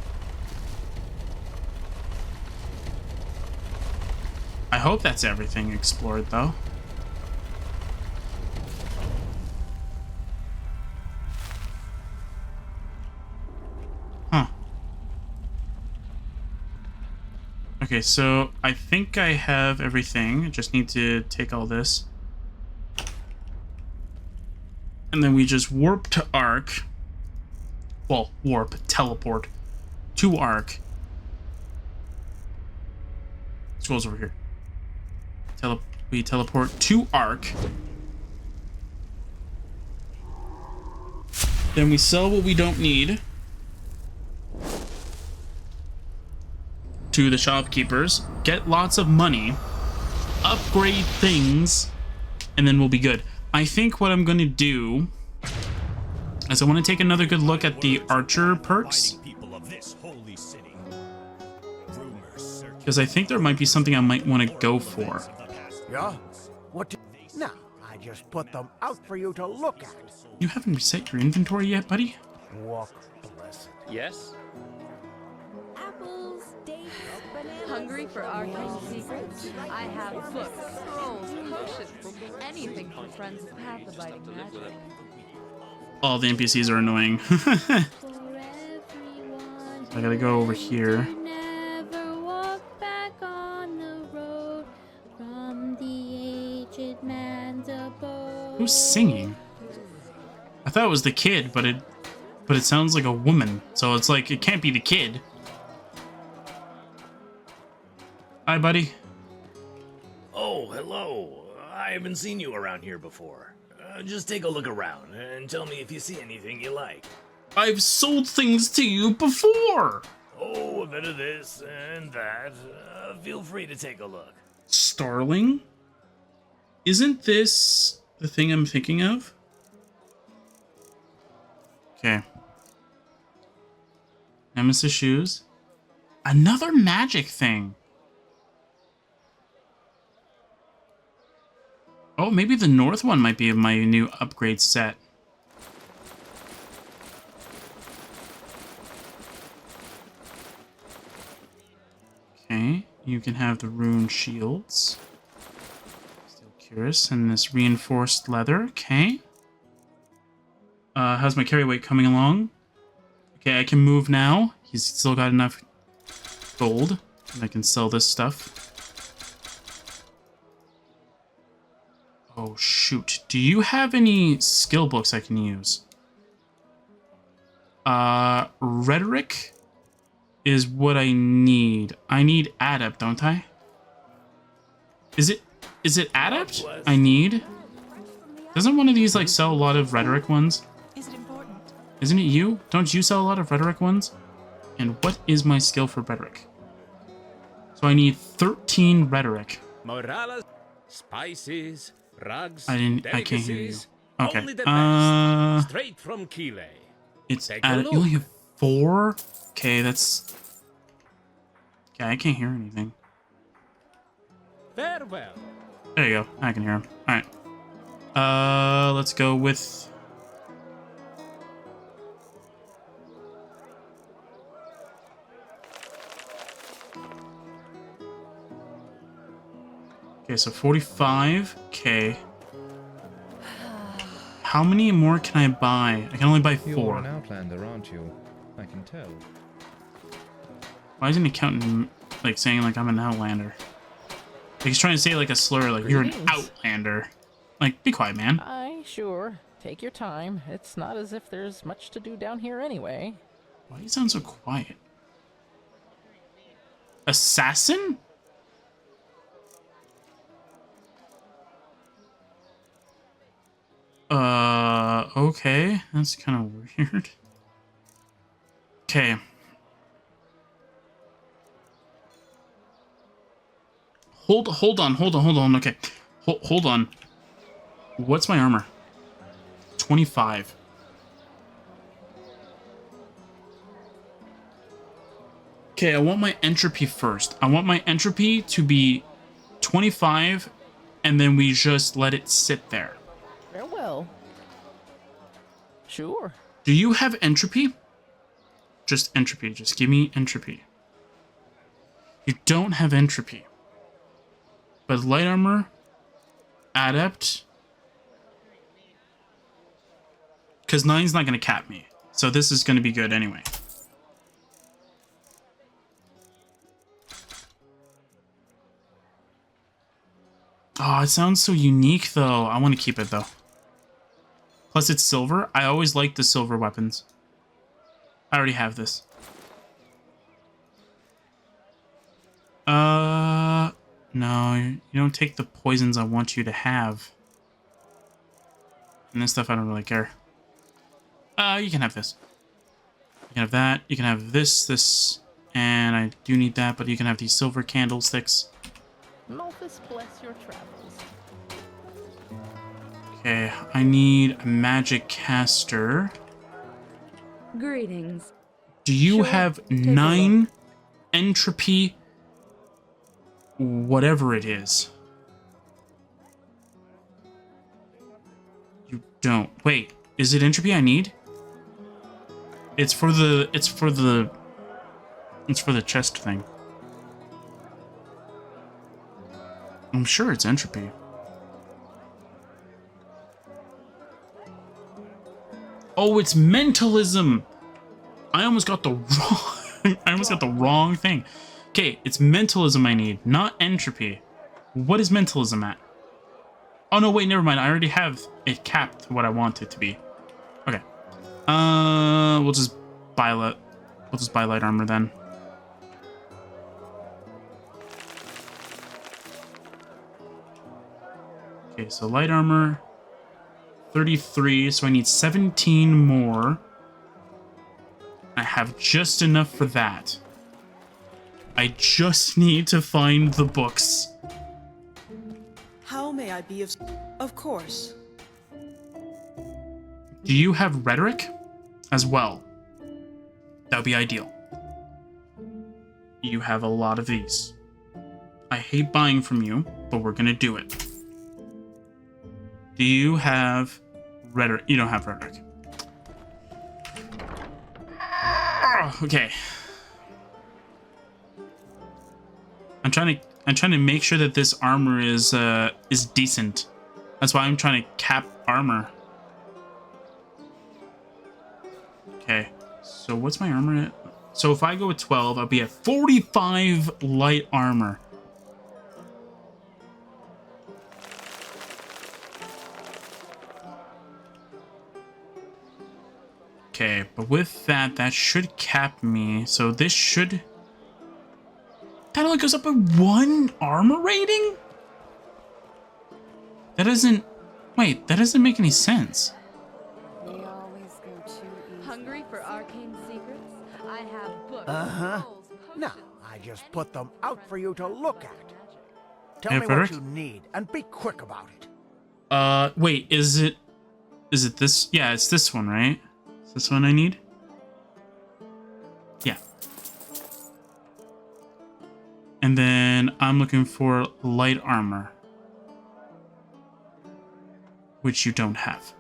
I hope that's everything explored, though. Huh. Okay, so I think I have everything. I just need to take all this. And then we just warp to Ark. Well, warp, teleport to Ark. Scrolls over here. We teleport to Ark. Then we sell what we don't need to the shopkeepers, get lots of money, upgrade things, and then we'll be good. I think what I'm going to do is I want to take another good look at the archer perks, because I think there might be something I might want to go for. Yeah? What? No, I just put them out for you to look at. You haven't reset your inventory yet, buddy? Walk blessed. Yes? Apples, dates, bananas. Hungry for arcane secrets? I have books, scrolls, potions, anything for friends of path-abiding magic. All the NPCs are annoying. I gotta go over here. Who's singing? I thought it was the kid, but it sounds like a woman. So it's like it can't be the kid. Hi, buddy. Oh, hello. I haven't seen you around here before. Just take a look around and tell me if you see anything you like. I've sold things to you before. Oh, a bit of this and that. Feel free to take a look. Starling? Isn't this the thing I'm thinking of? Okay. Nemesis shoes. Another magic thing. Oh, maybe the north one might be my new upgrade set. Okay, you can have the rune shields. Steel cuirass and this reinforced leather. Okay. How's my carry weight coming along? Okay, I can move now. He's still got enough gold. And I can sell this stuff. Oh, shoot. Do you have any skill books I can use? Rhetoric is what I need. I need Adept, don't I? Is it Adept I need? Doesn't one of these, like, sell a lot of Rhetoric ones? Is it important? Isn't it you? Don't you sell a lot of Rhetoric ones? And what is my skill for Rhetoric? So I need 13 Rhetoric. Moralas, spices, rugs, I can't hear you. Okay. Only the best, straight from Kile. It's you only have 4? Okay, that's... Okay, I can't hear anything. Farewell. There you go. I can hear him. Alright. Let's go with... Okay, so 45. Okay. How many more can I buy? I can only buy 4. You're an Outlander, aren't you? I can tell. Why is an accountant like saying like I'm an Outlander? Like he's trying to say like a slur, like you're an Outlander. Like, be quiet, man. Aye, sure. Take your time. It's not as if there's much to do down here anyway. Why do you sound so quiet? Assassin? Okay. That's kind of weird. Okay. Hold on. Okay. Hold on. What's my armor? 25. Okay, I want my entropy first. I want my entropy to be 25, and then we just let it sit there. Farewell. Sure. Do you have entropy? Just entropy. Just give me entropy. You don't have entropy. But light armor, adept. Because 9's not going to cap me. So this is going to be good anyway. Oh, it sounds so unique, though. I want to keep it, though. Plus, it's silver. I always like the silver weapons. I already have this. No, you don't take the poisons I want you to have. And this stuff, I don't really care. You can have this. You can have that. You can have this, and I do need that, but you can have these silver candlesticks. Malthus, bless your travels. Okay, I need a magic caster. Greetings. Do you have 9 entropy? Whatever it is. You don't. Wait, is it entropy I need? It's for the chest thing. I'm sure it's entropy. Oh, it's mentalism. I almost got the wrong thing. Okay, it's mentalism I need, not entropy. What is mentalism at? Oh no, wait, never mind. I already have it capped to what I want it to be. Okay. We'll just buy light armor then. Okay, so light armor 33, so I need 17 more. I have just enough for that. I just need to find the books. How may I be of... Of course. Do you have rhetoric as well? That would be ideal. You have a lot of these. I hate buying from you, but we're gonna do it. Do you have rhetoric? You don't have rhetoric. Okay. I'm trying to make sure that this armor is decent. That's why I'm trying to cap armor. Okay. So what's my armor at? So if I go with 12, I'll be at 45 light armor. Okay, but with that, that should cap me. So this should... That only goes up by 1 armor rating? That doesn't... Wait, that doesn't make any sense. They always go too easy. Hungry for arcane secrets? I have books, Uh-huh. scrolls, No, I just put them out for you to look at. Tell Hey, me Frederick? what you need, and be quick about it. Wait, is it this? Yeah, it's this one, right? Is this one I need? Yeah. And then I'm looking for light armor, which you don't have.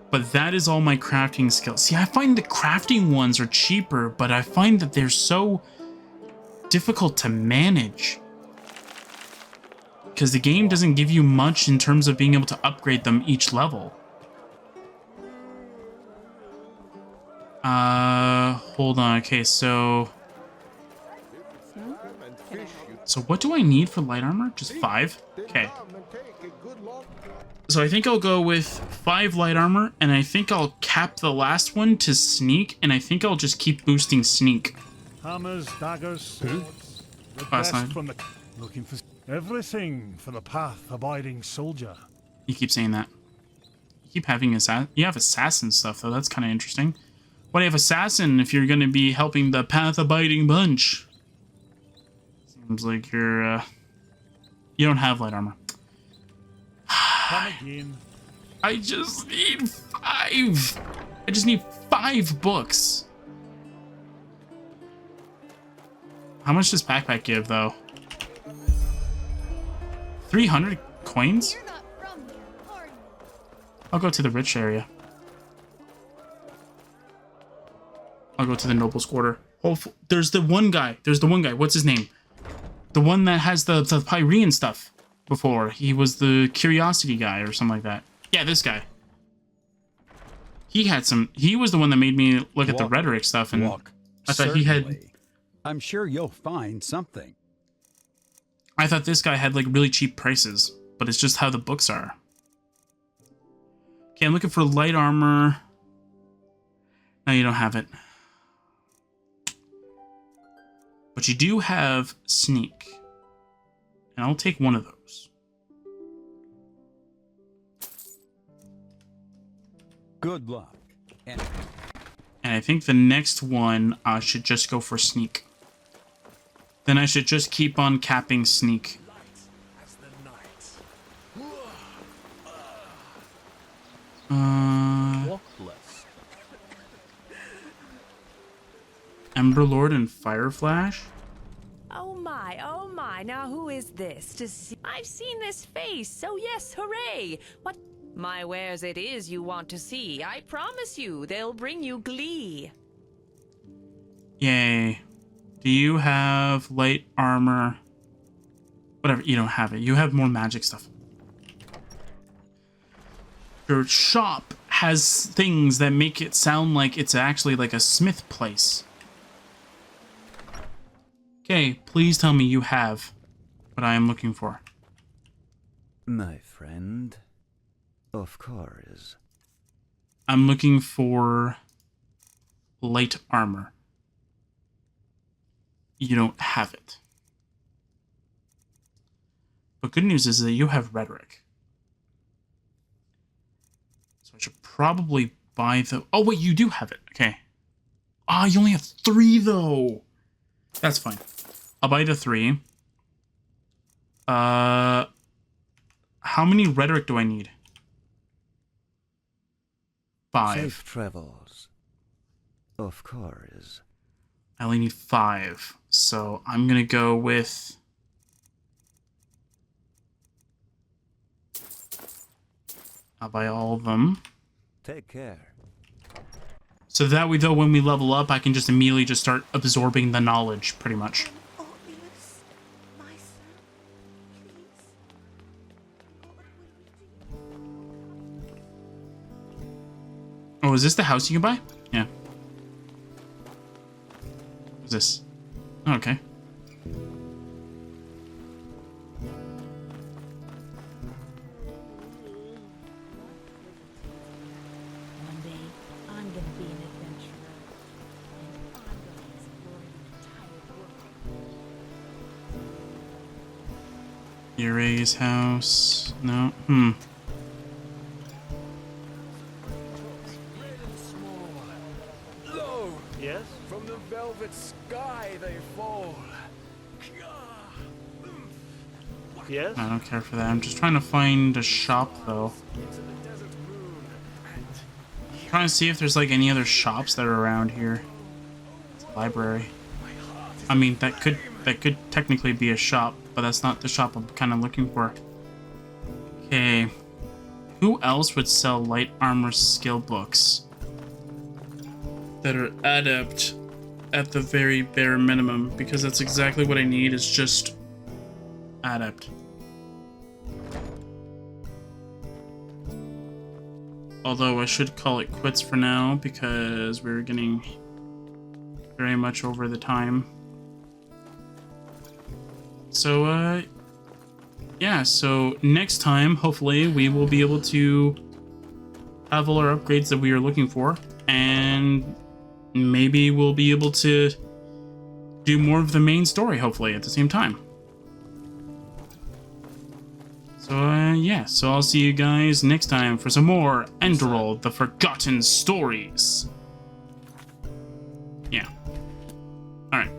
But that is all my crafting skills. See, I find the crafting ones are cheaper, but I find that they're so difficult to manage. Because the game doesn't give you much in terms of being able to upgrade them each level. Hold on. Okay, so what do I need for light armor? Just 5? Okay. So I think I'll go with 5 light armor, and I think I'll cap the last one to sneak, and I think I'll just keep boosting sneak. Hammers, daggers, swords. The Last best time. from the... Looking for everything for the path-abiding soldier. You keep saying that. You keep having you have assassin stuff, though. That's kind of interesting. Why do you have assassin if you're going to be helping the path-abiding bunch? Seems like you're, you don't have light armor. Come again. I just need 5. I just need 5 books. How much does backpack give, though? 300 coins? I'll go to the rich area. I'll go to the Noble's Quarter. There's the one guy. What's his name? The one that has the Pyrean stuff before. He was the curiosity guy or something like that. Yeah, this guy. He was the one that made me look at the rhetoric stuff, and I thought he had... I'm sure you'll find something. I thought this guy had like really cheap prices, but it's just how the books are. Okay, I'm looking for light armor. No, you don't have it. But you do have sneak. And I'll take one of those. Good luck. And I think the next one should just go for sneak. Then I should just keep on capping sneak. Emberlord and Fire Flash? Oh my, now who is this? To see I've seen this face, so yes, hooray! What my wares it is you want to see. I promise you, they'll bring you glee. Yay. Do you have light armor? Whatever, you don't have it. You have more magic stuff. Your shop has things that make it sound like it's actually like a smith place. Okay, please tell me you have what I am looking for. My friend, of course. I'm looking for light armor. You don't have it. But good news is that you have rhetoric. So I should probably buy the... Oh, wait, you do have it. Okay. Ah, you only have 3, though. That's fine. I'll buy the 3. How many rhetoric do I need? 5. Safe travels. Of course. I only need 5. So I'm going to go with... I'll buy all of them. Take care. So that way, though, when we level up, I can just immediately just start absorbing the knowledge, pretty much. Oh, is this the house you can buy? Yeah. What's this? Oh, okay. One day, I'm gonna be an adventurer. And I'm gonna explore the entire world. Yuray's house. No. Yes? From the velvet sky they fall. Yes? I don't care for that. I'm just trying to find a shop, though. Trying to see if there's like any other shops that are around here. It's a library. I mean, that could technically be a shop, but that's not the shop I'm kind of looking for. Okay. Who else would sell light armor skill books that are adept at the very bare minimum? Because that's exactly what I need, is just adept. Although I should call it quits for now because we're getting very much over the time. So, yeah, so next time, hopefully, we will be able to have all our upgrades that we are looking for, and maybe we'll be able to do more of the main story, hopefully, at the same time. So, yeah, so I'll see you guys next time for some more Enderal, the Forgotten Stories. Yeah. Alright.